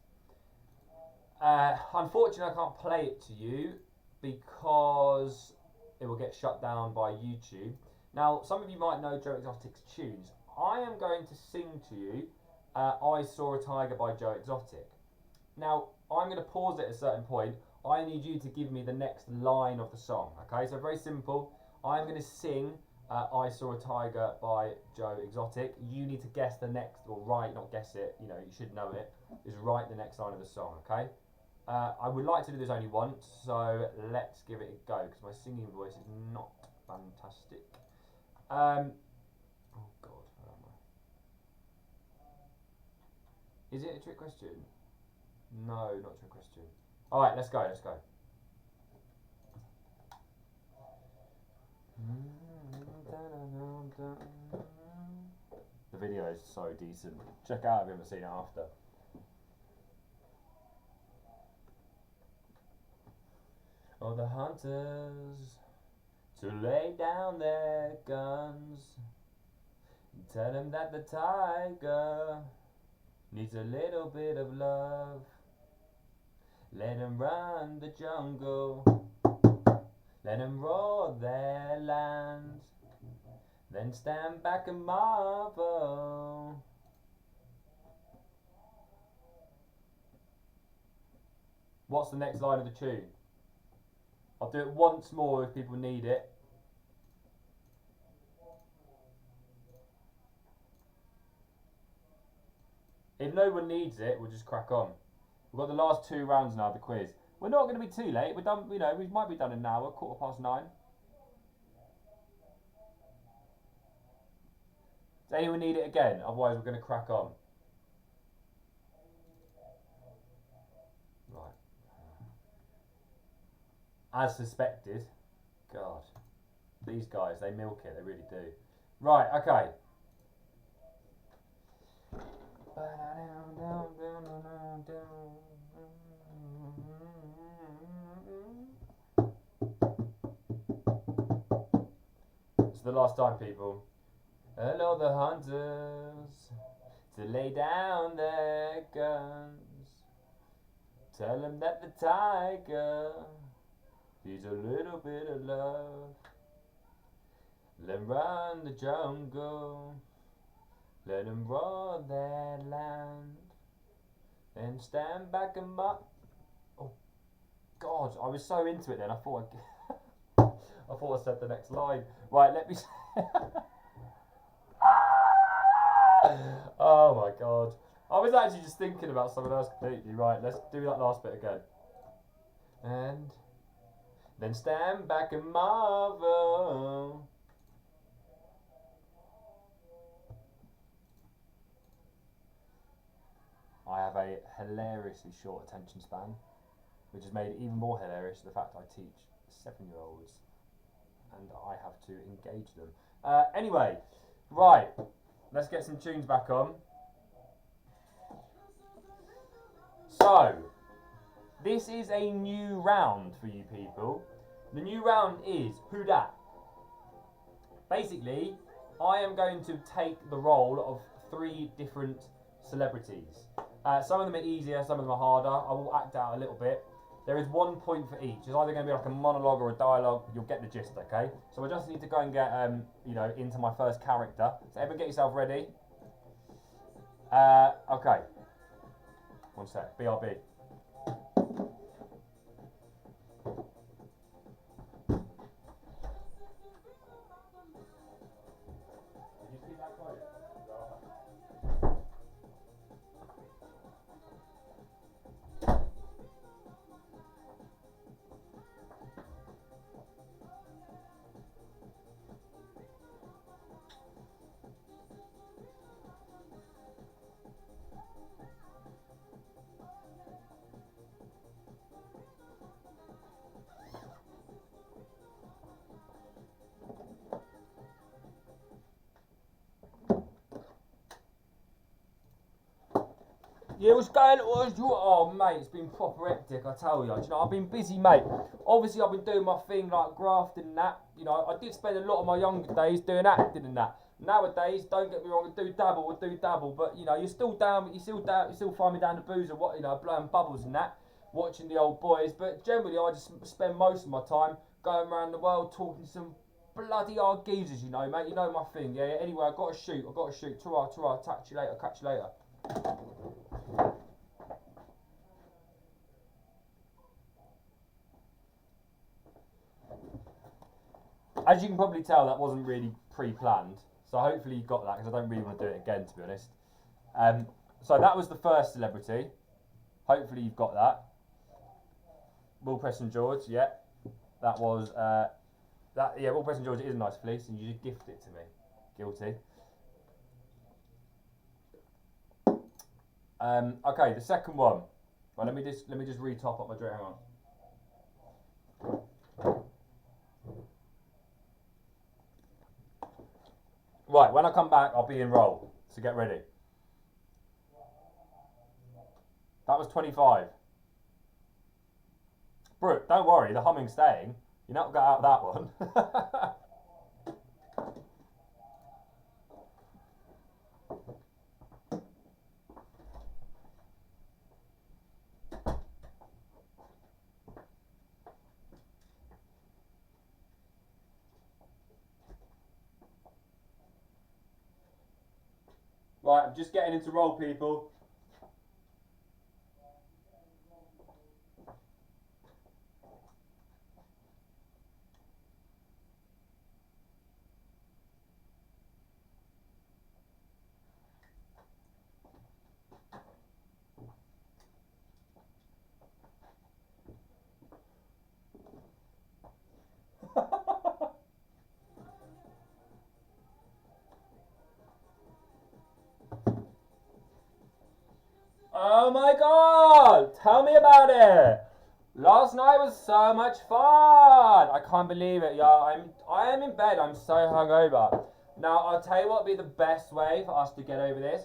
A: unfortunately I can't play it to you because it will get shut down by YouTube. Now, some of you might know Joe Exotic's tunes. I am going to sing to you I Saw a Tiger by Joe Exotic. Now, I'm going to pause it at a certain point. I need you to give me the next line of the song, okay? So very simple. I'm going to sing I Saw a Tiger by Joe Exotic. You need to guess the next, or write, not guess it, you know, you should know it, is write the next line of the song, okay? I would like to do this only once, so let's give it a go, because my singing voice is not fantastic. Oh God, where am I? Is it a trick question? No, not a trick question. Alright, let's go. The video is so decent. Check out if you haven't seen it after. Oh, the hunters to lay down their guns. Tell them that the tiger needs a little bit of love. Let him run the jungle. Let him roar their land. Then stand back and marvel. What's the next line of the tune? I'll do it once more if people need it. If no one needs it, we'll just crack on. We've got the last 2 rounds now of the quiz. We're not going to be too late. We're done. You know, we might be done in an hour, 9:15. Does anyone need it again? Otherwise, we're going to crack on. Right. As suspected. God. These guys, they milk it. They really do. Right, okay. It's the last time, people. Hello, the hunters, to lay down their guns. Tell them that the tiger needs a little bit of love. Let 'em run the jungle. Let 'em roar their land. Then stand back and oh God, I was so into it then. I thought I said the next line. Right, let me. Oh my God, I was actually just thinking about someone else completely. Right, let's do that last bit again. And then stand back and marvel. I have a hilariously short attention span, which has made it even more hilarious the fact I teach 7-year-olds and I have to engage them. Anyway, right, let's get some tunes back on. So, this is a new round for you people. The new round is Who Dat? Basically, I am going to take the role of 3 different celebrities. Some of them are easier, some of them are harder. I will act out a little bit. There is 1 point for each. It's either going to be like a monologue or a dialogue. You'll get the gist, okay? So I just need to go and get, into my first character. So everyone get yourself ready. Okay. 1 sec. BRB. Yeah, what's going on? Oh, mate, it's been proper hectic, I tell you. You know, I've been busy, mate. Obviously, I've been doing my thing, like grafting and that. You know, I did spend a lot of my younger days doing acting and that. Nowadays, don't get me wrong, I do dabble, but, you know, you're still down, you still find me down the boozer, blowing bubbles and that, watching the old boys. But generally, I just spend most of my time going around the world talking to some bloody hard geezers, you know, mate. You know my thing, yeah. Anyway, I've got to shoot. Ta-ra. Catch you later. As you can probably tell, that wasn't really pre-planned, so hopefully you got that, because I don't really want to do it again, to be honest. So that was the first celebrity. Hopefully you've got that. Will Preston George, yeah. That was, Will Preston George is a nice fleece, and you just gift it to me. Guilty. Okay, the second one. Well, let me just re-top up my drink. Hang on. Right, when I come back, I'll be in roll. So get ready. That was 25. Brooke, don't worry, the humming's staying. You're not got out of that one. Right, I'm just getting into roll, people. Oh my god! Tell me about it! Last night was so much fun! I can't believe it, y'all. I am in bed. I'm so hungover. Now, I'll tell you what would be the best way for us to get over this.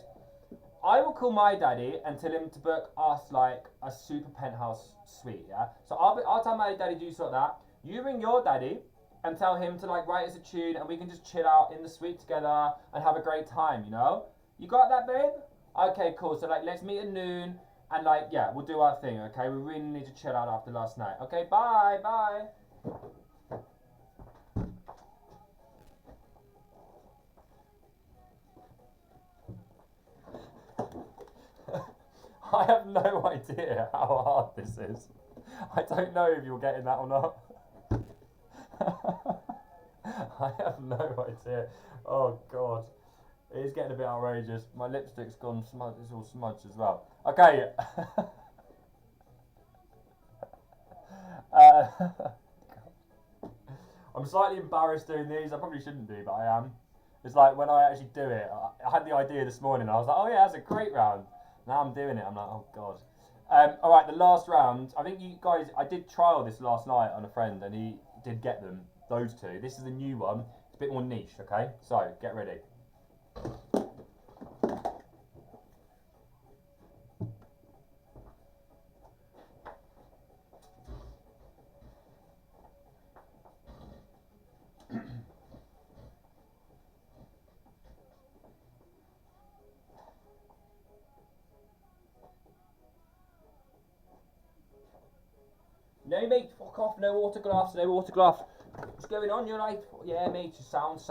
A: I will call my daddy and tell him to book us like a super penthouse suite, yeah? So I'll tell my daddy do sort that. You ring your daddy and tell him to like write us a tune and we can just chill out in the suite together and have a great time, you know? You got that, babe? Okay, cool. So like let's meet at noon and like yeah, we'll do our thing, okay? We really need to chill out after last night. Okay, bye, bye. I have no idea how hard this is. I don't know if you're getting that or not. I have no idea. Oh god. It is getting a bit outrageous. My lipstick's gone smudged, it's all smudged as well. Okay. uh, I'm slightly embarrassed doing these. I probably shouldn't be, but I am. It's like when I actually do it, I had the idea this morning. I was like, oh yeah, that's a great round. Now I'm doing it. I'm like, oh god. All right, the last round. I think you guys. I did trial this last night on a friend, and he did get them. Those two. This is a new one. It's a bit more niche. Okay, so get ready. No, mate, fuck off. No autographs. No autographs. What's going on? You're like, yeah, mate. Sound.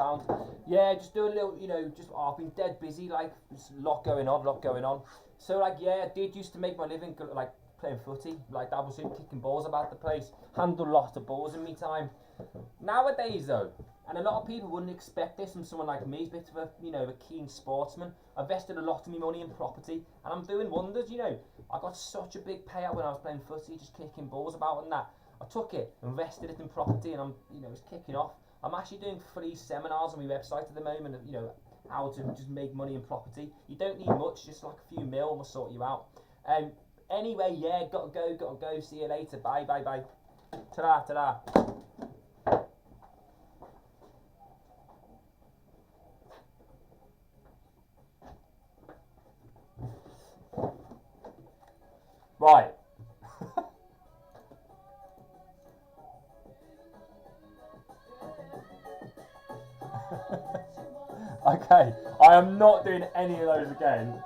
A: Yeah, just do a little. You know, just I've been dead busy. Like, there's a lot going on. So like, yeah, I did used to make my living like playing footy. Like, that was kicking balls about the place. Handled a lot of balls in me time. Nowadays, though, and a lot of people wouldn't expect this from someone like me, he's a bit of a, you know, a keen sportsman. I invested a lot of my money in property, and I'm doing wonders, you know. I got such a big payout when I was playing footy, just kicking balls about and that. I took it, invested it in property, and I'm, you know, it's kicking off. I'm actually doing free seminars on my website at the moment, you know, how to just make money in property. You don't need much, just like a few mil, and we'll sort you out. Anyway, yeah, gotta go. See you later. Bye. Ta-da. Right. Okay, I am not doing any of those again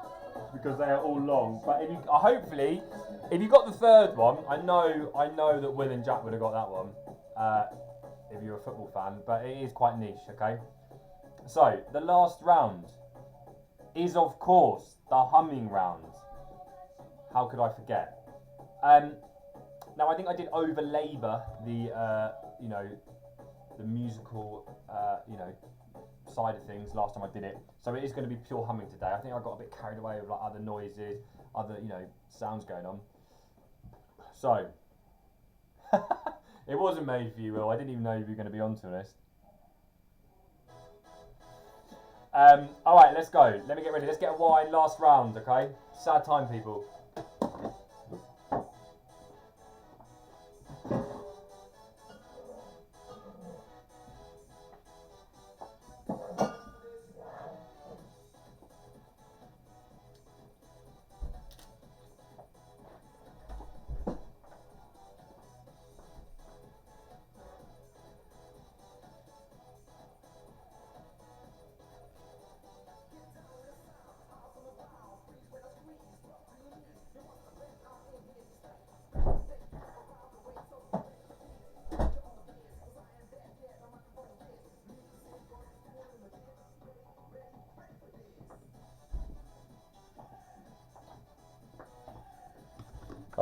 A: because they are all long. But if you, hopefully, if you got the third one, I know that Will and Jack would have got that one. If you're a football fan, but it is quite niche. Okay, so the last round is of course the humming round. How could I forget? Now I think I did over labour the you know, the musical you know, side of things last time I did it, so it is going to be pure humming today. I think I got a bit carried away with like other noises, other, you know, sounds going on. So it wasn't made for you, Will. I didn't even know you were going to be onto this. All right, let's go. Let me get ready. Let's get a wine. Last round, okay? Sad time, people.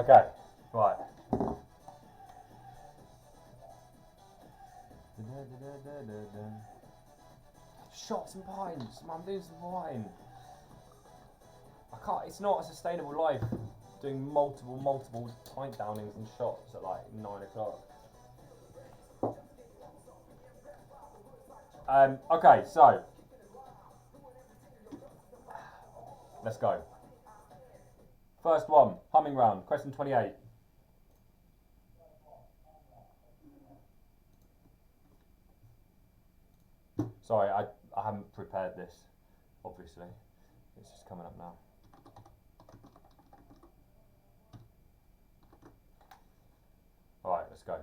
A: Okay, right. Shots and pints. I'm doing some wine. I can't. It's not a sustainable life doing multiple pint downings and shots at like 9 o'clock. Okay, so let's go. First one, humming round, question 28. Sorry, I haven't prepared this, obviously. It's just coming up now. Alright, let's go.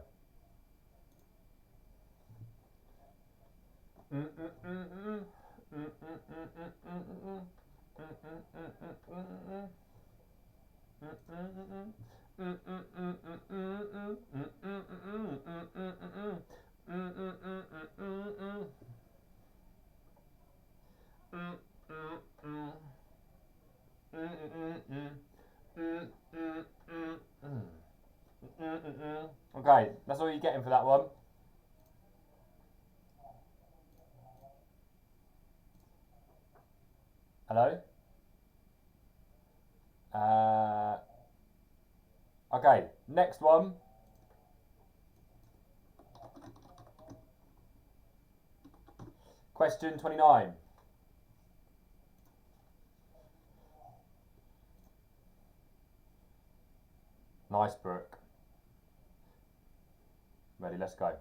A: Okay, that's all you're getting for that one. Hello? Okay, next one. Question 29. Nice, Brooke. Ready, let's go.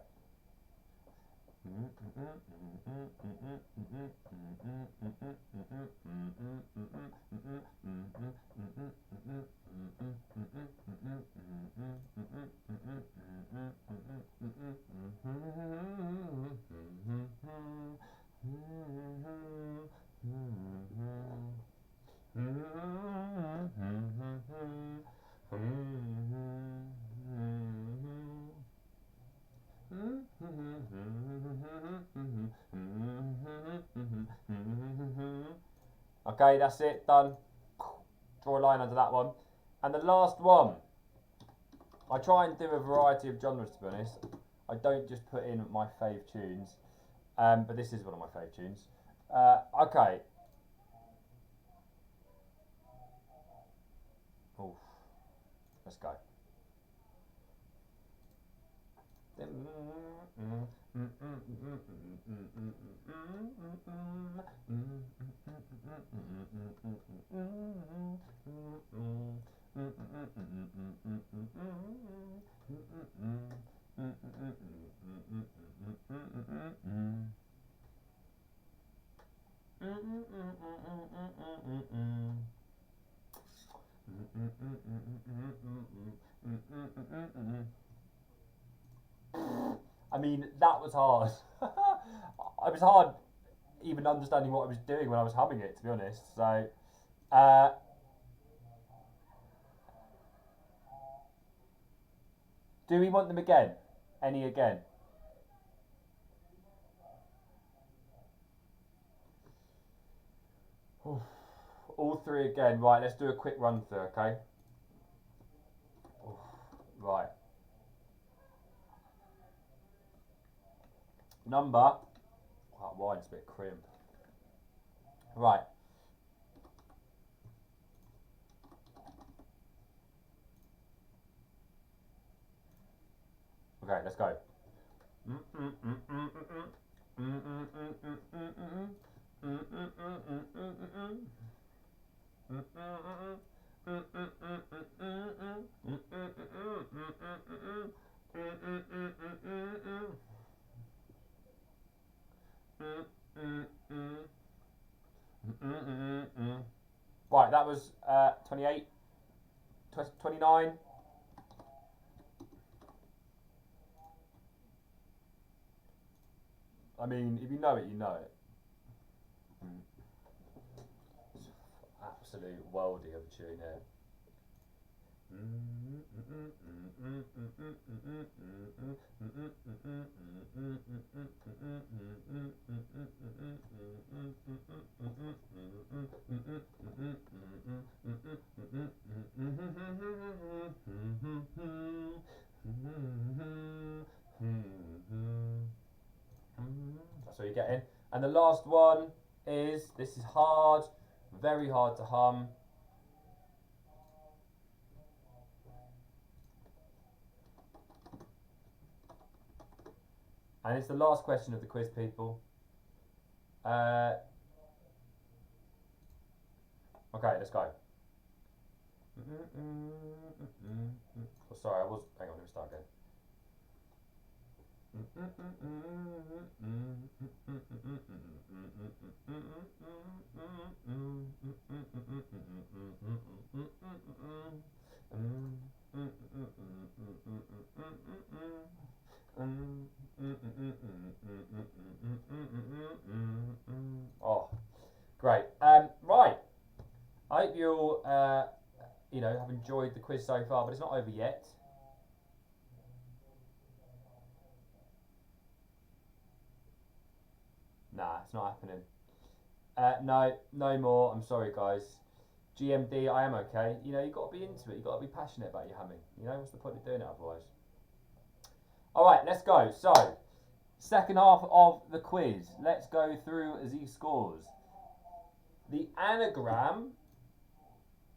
A: Okay, that's it, done. Draw a line under that one. And the last one. I try and do a variety of genres, to be honest. I don't just put in my fave tunes. But this is one of my fave tunes. Okay. Oof. Let's go. I mean, that was hard. It was hard even understanding what I was doing when I was humming it, to be honest. So, do we want them again? Any again? All three again. Right, let's do a quick run through, okay? Right. Number. That wine's a bit crimp. Right. Okay, let's go. Right, that was 28, 29. I mean, if you know it, you know it. Absolute worldie of a tune here. getting. And the last one is, this is hard, very hard to hum. And it's the last question of the quiz, people. Okay, let's go. Oh, sorry, hang on, let me start again. Oh, great. Right. I hope you all, have enjoyed the quiz so far, but it's not over yet. Nah, it's not happening. No more. I'm sorry, guys. GMD, I am okay. You've got to be into it. You've got to be passionate about your humming. What's the point of doing it otherwise? All right, let's go. So, second half of the quiz. Let's go through these scores. The anagram,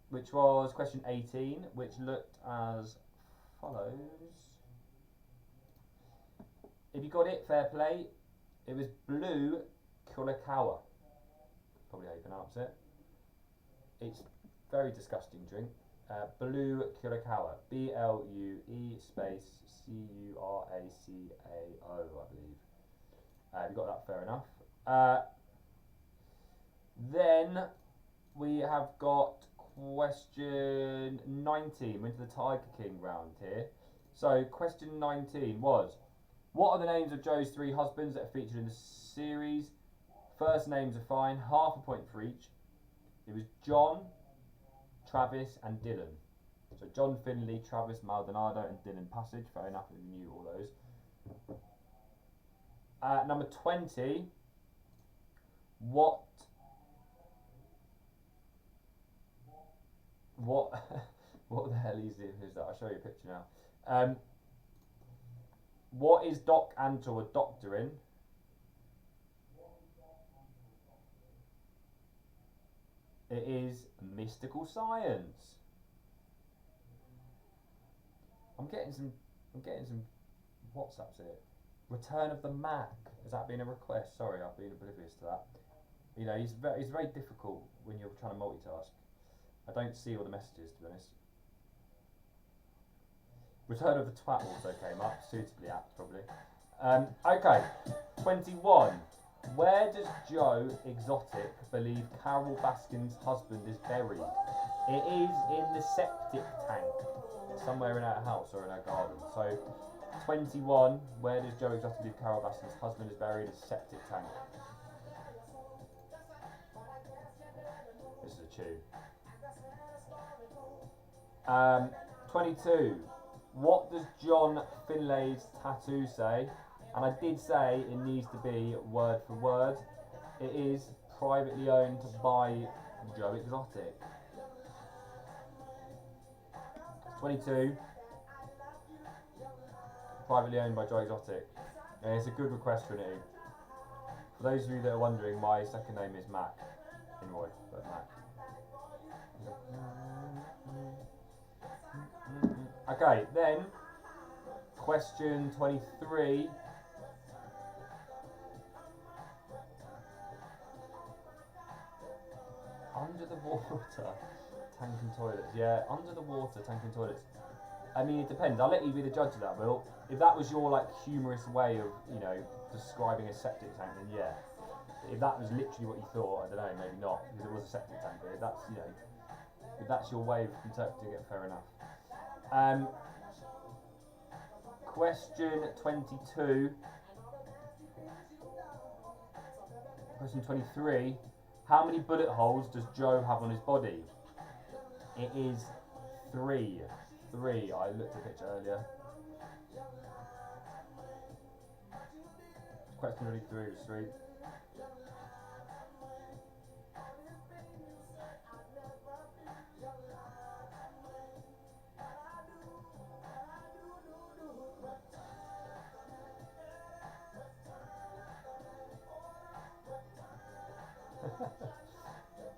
A: which was question 18, which looked as follows. If you got it, fair play. It was Blue Curacao. Probably how you pronounce it. It's very disgusting drink. Blue Curacao. BLUE space CURACAO, I believe. You got that, fair enough. Then we have got question 19. We're into the Tiger King round here. So question 19 was, what are the names of Joe's 3 husbands that are featured in the series? First names are fine, half a point for each. It was John, Travis and Dylan. So John Finley, Travis Maldonado and Dylan Passage. Fair enough if you knew all those. Number 20. What the hell is it? Who's that? I'll show you a picture now. What is Doc Antle a doctor in? It is mystical science. I'm getting some WhatsApps here. Return of the Mac. Has that been a request? Sorry, I've been oblivious to that. It's very difficult when you're trying to multitask. I don't see all the messages, to be honest. Return of the Twat also came up, suitably apt probably. Okay, 21. Where does Joe Exotic believe Carol Baskin's husband is buried? It is in the septic tank, somewhere in her house or in her garden. So, 21. Where does Joe Exotic believe Carol Baskin's husband is buried? In a septic tank. This is a tune. 22. What does John Finlay's tattoo say? And I did say it needs to be word for word. It is privately owned by Joe Exotic. 22. Privately owned by Joe Exotic. And it's a good request, Trinity. For those of you that are wondering, my second name is Mac. In Roy, but Mac. Okay, then question 23. Under the water tank and toilets. Yeah, under the water tank and toilets. I mean, it depends. I'll let you be the judge of that, Will. If that was your humorous way of describing a septic tank, then yeah. If that was literally what you thought, I don't know, maybe not, because it was a septic tank. But if that's your way of interpreting it, fair enough. Question 22. Question 23. How many bullet holes does Joe have on his body? It is 3. 3. I looked at the picture earlier. Question 23 was 3.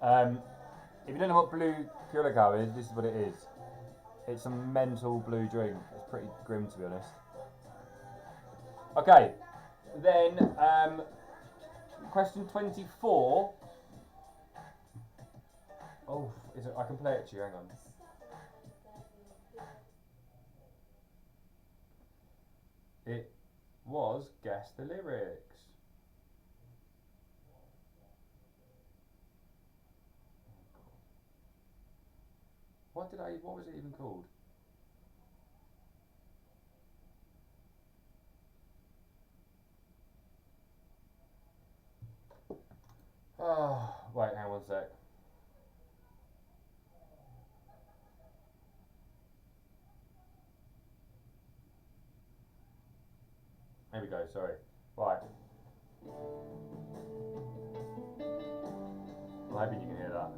A: If you don't know what blue curacao is, this is what it is. It's a mental blue drink. It's pretty grim, to be honest. Okay, then question 24. Oh, I can play it to you. Hang on. It was Guess the Lyrics. What was it even called? Oh, wait, hang on one sec. Here we go, sorry. Right. I'm hoping you can hear that.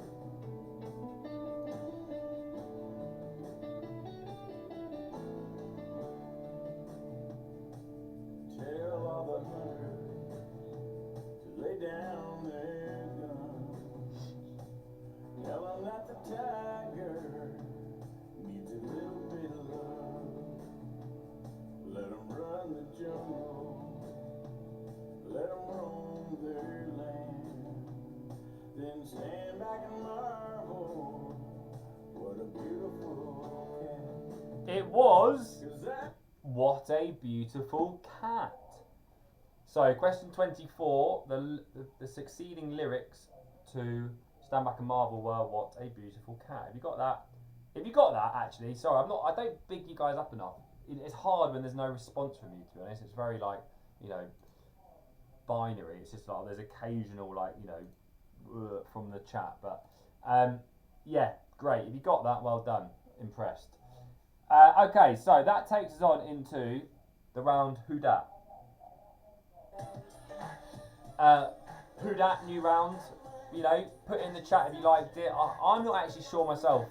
B: Tell all the hunters to lay down their guns. Tell them that the tiger needs a little bit of love. Let them run the jungle, let them roam their land. Then stand back and marvel, what a beautiful cat.
A: It was What a Beautiful Cat. So, question 24, the succeeding lyrics to Stand Back and Marvel were What a Beautiful Cat. Have you got that? If you got that, actually, sorry, I don't big you guys up enough. It's hard when there's no response from you, to be honest. It's very, like, you know, binary. It's just like there's occasional, like, you know, from the chat. But, yeah, great. If you got that, well done. Impressed. Okay, so that takes us on into the round Who Dat. Who Dat, new round. You know, put it in the chat if you liked it. I'm not actually sure myself.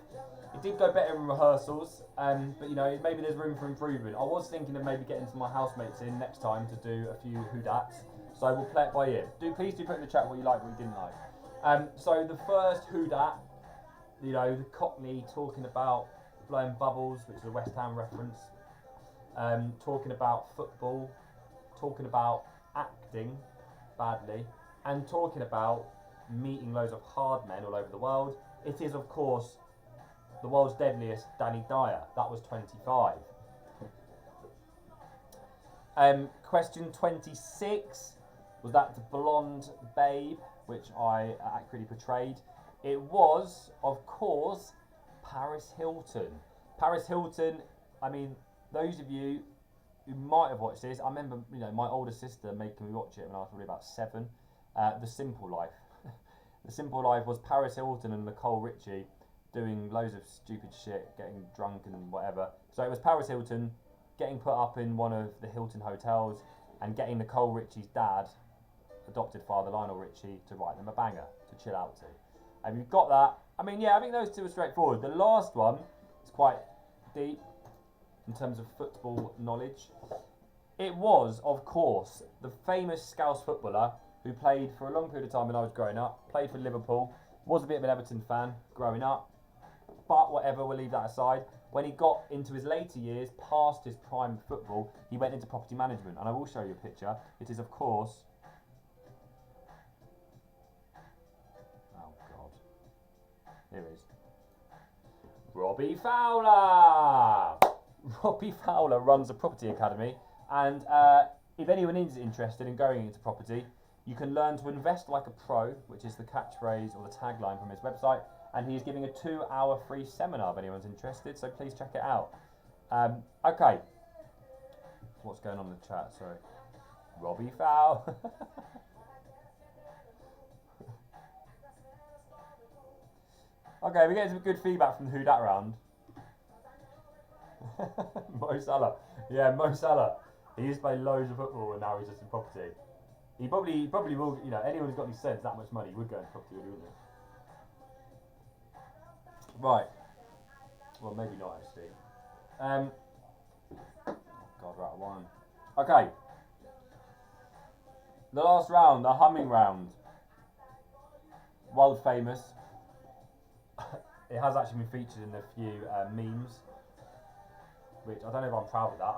A: It did go better in rehearsals, but you know, maybe there's room for improvement. I was thinking of maybe getting some of my housemates in next time to do a few Who Dats. So we'll play it by ear. Please do put in the chat what you liked, what you didn't like. So the first Who Dat, you know, the Cockney talking about blowing bubbles, which is a West Ham reference. Talking about football, talking about acting badly, and talking about meeting loads of hard men all over the world. It is, of course, the world's deadliest Danny Dyer. That was 25. Question 26 was that the blonde babe, which I accurately portrayed. It was, of course, Paris Hilton. Paris Hilton, I mean, those of you who might have watched this, I remember, you know, my older sister making me watch it when I was probably about 7. The Simple Life. The Simple Life was Paris Hilton and Nicole Richie doing loads of stupid shit, getting drunk and whatever. So it was Paris Hilton getting put up in one of the Hilton hotels and getting Nicole Richie's dad, adopted father Lionel Richie, to write them a banger to chill out to. And you've got that. I mean, yeah, I think those two are straightforward. The last one is quite deep in terms of football knowledge. It was, of course, the famous Scouse footballer who played for a long period of time when I was growing up, played for Liverpool, was a bit of an Everton fan growing up, but whatever, we'll leave that aside. When he got into his later years, past his prime of football, he went into property management, and I will show you a picture. It is, of course... Oh, God. Here it is. Robbie Fowler! Robbie Fowler runs a property academy, and if anyone is interested in going into property, you can learn to invest like a pro, which is the catchphrase or the tagline from his website, and he's giving a 2-hour free seminar if anyone's interested, so please check it out. Okay. What's going on in the chat? Sorry. Robbie Fowler. Okay, we're getting some good feedback from the Who Dat round. Mo Salah. Yeah, Mo Salah. He used to play loads of football and now he's just in property. He probably will, you know, anyone who's got any sense, that much money, would go into property, wouldn't he? Right. Well, maybe not, actually. God, we're out of wine. Okay. The last round, the humming round. world famous. It has actually been featured in a few memes, which I don't know if I'm proud of that.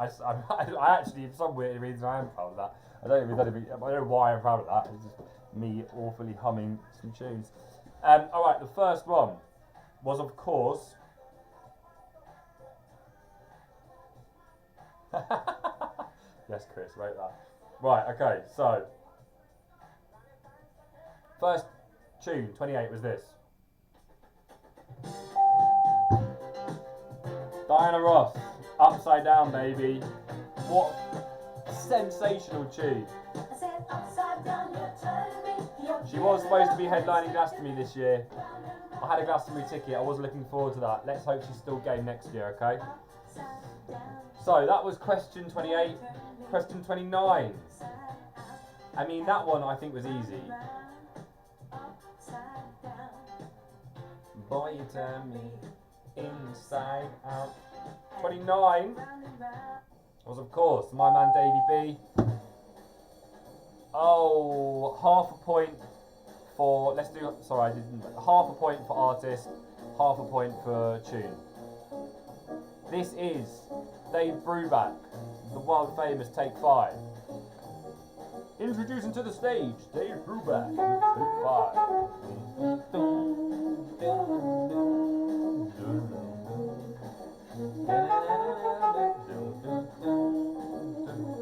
A: I actually, for some weird reason, I am proud of that. I don't know why I'm proud of that. It's just me awfully humming some tunes. Alright, the first one was, of course, yes, Chris, wrote that. Right, okay, so first tune, 28, was this. Diana Ross, Upside Down, baby. What a sensational tune. She was supposed to be headlining Glastonbury this year. I had a Glastonbury ticket, I was looking forward to that. Let's hope she's still game next year, okay? So that was question 28. Question 29. I mean, that one I think was easy. Boy, you turn me inside out. 29 was, of course, my man Davey B. Oh, half a point for, let's do, sorry, I didn't, half a point for artist, half a point for tune. This is Dave Brubeck, the world famous Take 5. Introducing to the stage, Dave Brubeck, Take 5.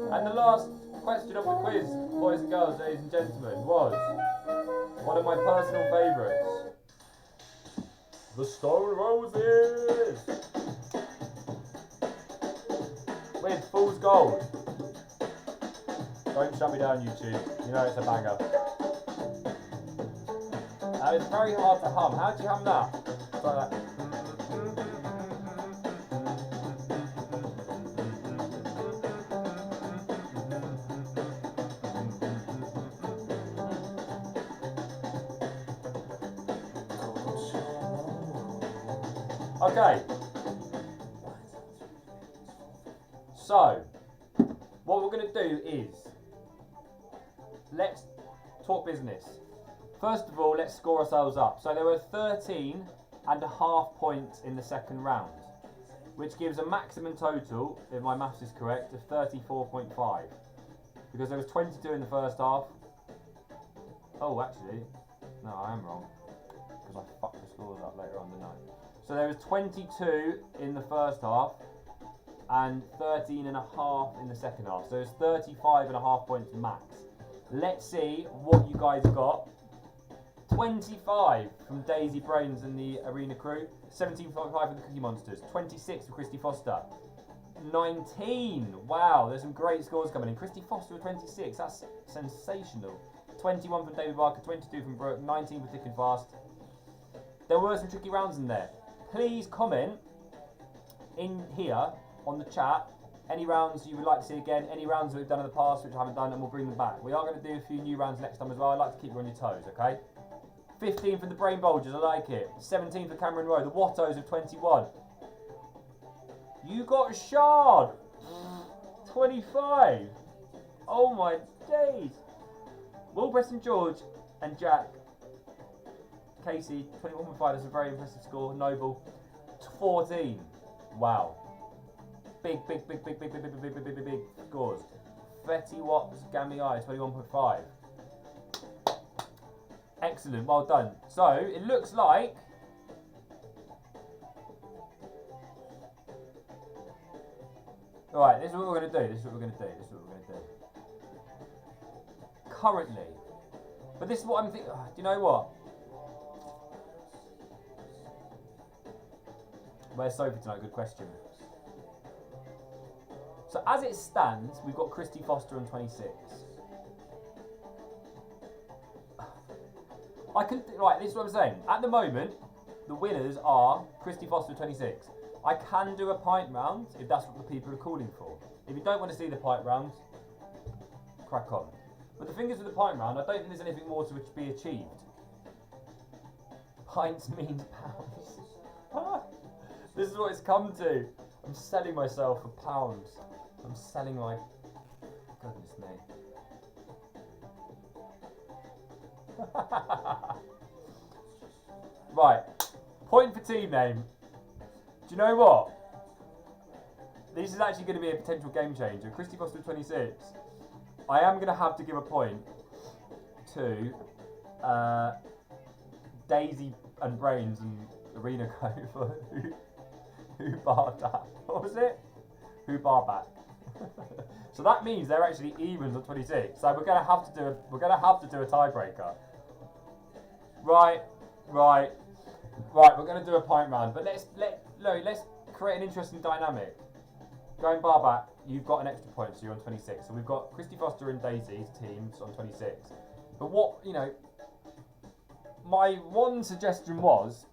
A: And the last question of the quiz, boys and girls, ladies and gentlemen, was one of my personal favourites. The Stone Roses! With Fool's Gold. Don't shut me down, YouTube. You know it's a banger. It's very hard to hum. How do you hum that? It's like that. Okay. So, what we're going to do is, let's talk business. First of all, let's score ourselves up. So there were 13.5 points in the second round, which gives a maximum total, if my maths is correct, of 34.5. Because there was 22 in the first half. Oh, actually, no, I am wrong. Because I fucked the scores up later on, didn't I? So there was 22 in the first half and 13.5 in the second half. So it's 35.5 points max. Let's see what you guys got. 25 from Daisy Brains and the Arena Crew. 17.5 for the Cookie Monsters. 26 for Christy Foster. 19. Wow, there's some great scores coming in. Christy Foster with 26. That's sensational. 21 from David Barker. 22 from Brooke. 19 for Thick and Fast. There were some tricky rounds in there. Please comment in here on the chat any rounds you would like to see again, any rounds that we've done in the past which I haven't done, and we'll bring them back. We are going to do a few new rounds next time as well. I'd like to keep you on your toes, okay? 15 for the Brain Bulgers, I like it. 17 for Cameron Rowe, the Wattos of 21. You got Shard! 25. Oh my days. Will Preston George and Jack Casey, 21.5, that's a very impressive score. Noble, 14. Wow. Big scores. Fetty Watts, Gammy Eye, 21.5. Excellent, well done. So, it looks like alright, this is what we're going to do. Currently. But this is what I'm thinking. Do you know what? Where's Sophie tonight? Good question. So as it stands, we've got Christy Foster on 26. Right, this is what I'm saying. At the moment, the winners are Christy Foster 26. I can do a pint round if that's what the people are calling for. If you don't want to see the pint round, crack on. But the thing is with the pint round, I don't think there's anything more to be achieved. Pints means pounds. This is what it's come to. I'm selling myself for pounds. I'm selling my... Goodness me. Right. Point for team name. Do you know what? This is actually going to be a potential game changer. Christy Foster 26. I am going to have to give a point to Daisy and Brains and Arena Cove for who barred that. What was it? Who bar back? So that means they're actually evens on 26. So we're going to have to do a tiebreaker. Right. We're going to do a point round, but let's create an interesting dynamic. Going bar back, you've got an extra point, so you're on 26. So we've got Christy Foster and Daisy's teams on 26. But what, my one suggestion was,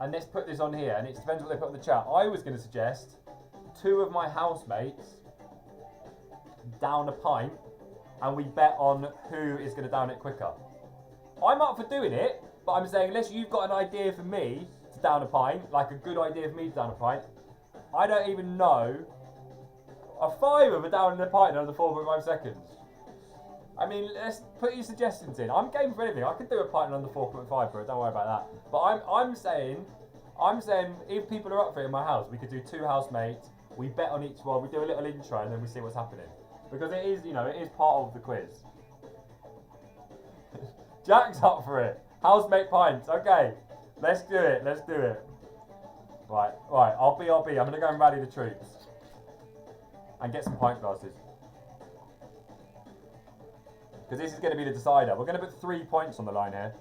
A: and let's put this on here, and it depends what they put in the chat. I was going to suggest 2 of my housemates down a pint, and we bet on who is going to down it quicker. I'm up for doing it, but I'm saying unless you've got an idea for me to down a pint, like a good idea for me to down a pint, I don't even know a 5 of a down in a pint in under 4.5 seconds. I mean, let's put your suggestions in. I'm game for anything. I could do a pint in under 4.5, bro. Don't worry about that. But I'm saying if people are up for it in my house, we could do 2 housemates. We bet on each one. We do a little intro, and then we see what's happening. Because it is part of the quiz. Jack's up for it. Housemate pints. Okay, let's do it. Right. I'll be. I'm gonna go and rally the troops and get some pint glasses. Because this is going to be the decider. We're going to put 3 points on the line here.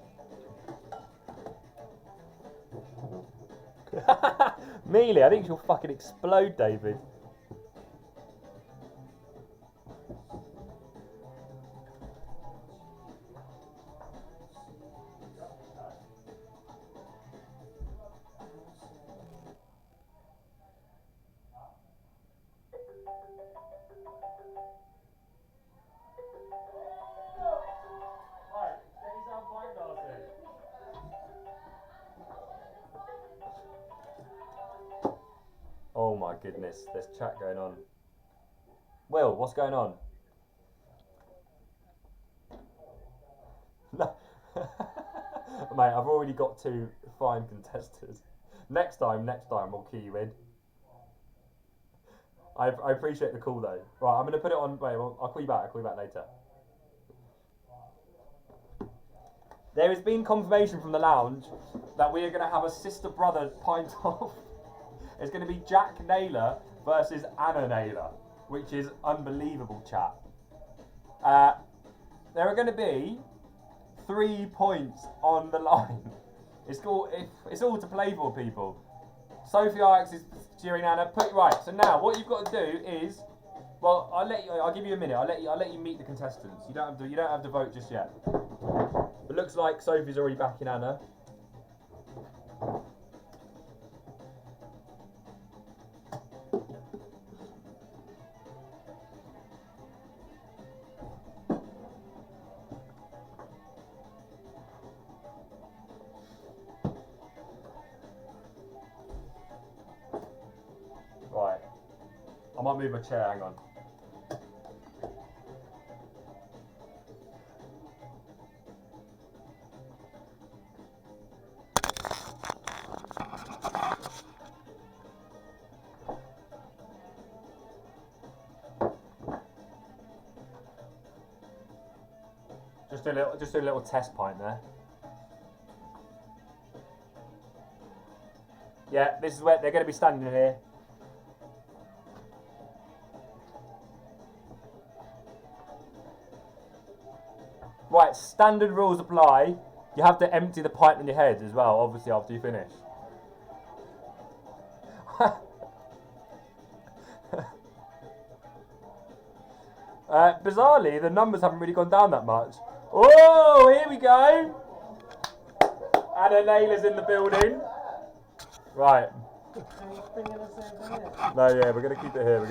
A: Mealy, I think you'll fucking explode, David. Oh my goodness, there's chat going on. Will, what's going on? Mate, I've already got 2 fine contestants. Next time we'll key you in. I appreciate the call though. Right, I'm going to put it on. Wait, well, I'll call you back later. There has been confirmation from the lounge that we are going to have a sister-brother pint off. It's going to be Jack Naylor versus Anna Naylor, which is unbelievable, chat. There are going to be 3 points on the line. It's all to play for, people. Sophie Ajax is cheering Anna. Right. So now what you've got to do is, well, I'll give you a minute. I'll let you meet the contestants. You don't have to vote just yet. It looks like Sophie's already backing Anna. Right. I might move my chair, hang on. Just do a little test pint there. Yeah, this is where they're going to be standing here. Right, standard rules apply. You have to empty the pint on your head as well, obviously, after you finish. Bizarrely, the numbers haven't really gone down that much. Oh, here we go. Anna Naylor's in the building. Right. No, yeah, we're going to keep it here.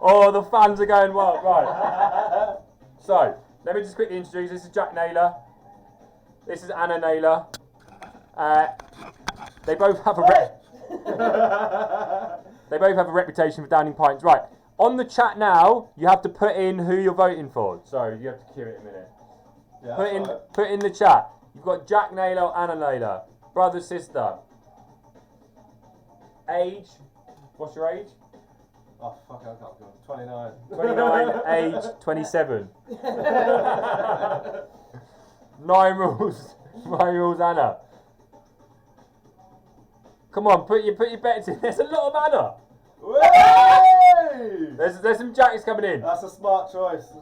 A: Oh, the fans are going wild. Right. So, let me just quickly introduce. This is Jack Naylor. This is Anna Naylor. They both have a reputation for downing pints. Right. On the chat now, you have to put in who you're voting for. So you have to cue it a minute. Yeah, put in the chat. You've got Jack Naylor or Anna Naylor. Brother, sister. Age. What's your age?
C: Oh fuck, I can't go. 29.
A: 29. Age 27. 9 rules. 9 rules, Anna. Come on, put your bets in. There's a lot of Anna.
C: Hey!
A: There's some Jacks coming in.
C: That's a smart choice.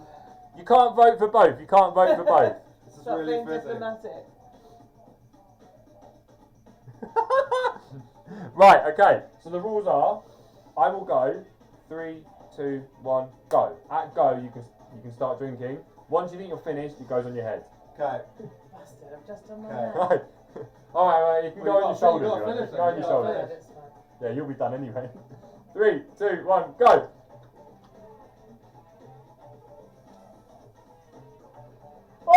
A: You can't vote for both. You can't vote for both.
C: This is
D: Stop
C: really
D: being
C: fizzy.
D: diplomatic.
A: Right, okay. So the rules are, I will go. 3, 2, 1, go. At go, you can start drinking. Once you think you're finished, it goes on your head.
C: Okay.
D: Bastard, I've just done my
C: Okay.
D: hair.
A: Right. Alright, you can
C: Well,
A: go
C: you
A: on your
C: gotta
A: shoulders.
C: finish
A: you know.
C: it.
A: Go on your
C: You
D: gotta
A: shoulders.
D: finish it. It's fine.
A: Yeah, you'll be done anyway. 3, 2, 1, go. Oh!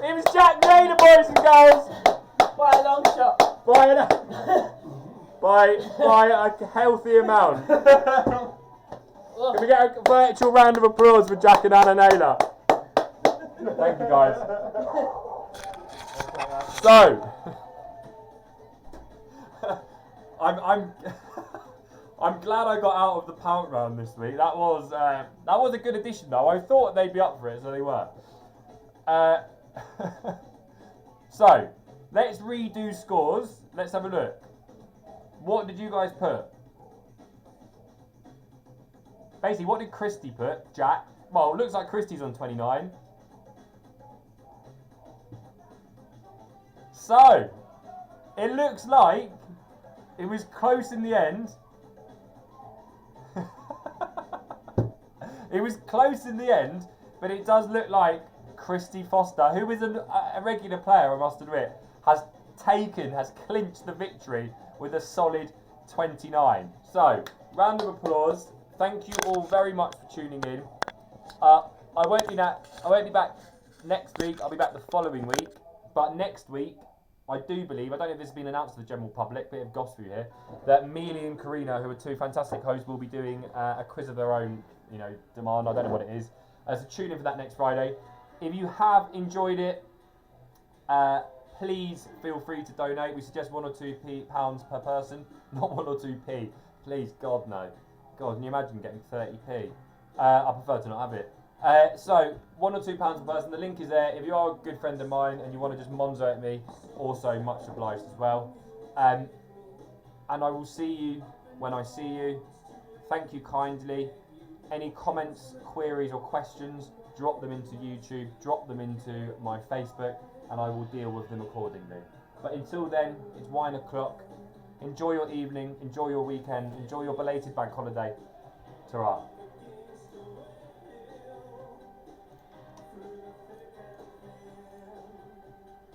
A: It was Jack Naylor, boys and girls.
D: Quite a long shot.
A: By a healthy amount. Can we get a virtual round of applause for Jack and Anna Naylor? Thank you, guys. So, I'm glad I got out of the pound round this week. That was a good addition, though. I thought they'd be up for it, so they were. So, let's redo scores. Let's have a look. What did you guys put? Basically, what did Christy put? Jack. Well, it looks like Christy's on 29. So, it looks like it was close in the end. It was close in the end, but it does look like Christy Foster, who is a regular player, I must admit, has clinched the victory with a solid 29. So, round of applause. Thank you all very much for tuning in. I won't be back next week. I'll be back the following week. But next week, I do believe, I don't know if this has been announced to the general public, bit of gossip here, that Mealy and Karina, who are two fantastic hosts, will be doing a quiz of their own, demand. I don't know what it is. So tune in for that next Friday. If you have enjoyed it, please feel free to donate. We suggest £1 or £2 per person, not 1 or 2p. Please, God no. God, can you imagine getting 30p? I prefer to not have it. So, £1 or £2 per person. The link is there. If you are a good friend of mine and you want to just monzo at me, also much obliged as well. And I will see you when I see you. Thank you kindly. Any comments, queries or questions, drop them into YouTube, drop them into my Facebook, and I will deal with them accordingly. But until then, it's wine o'clock. Enjoy your evening, enjoy your weekend, enjoy your belated bank holiday. Ta-ra.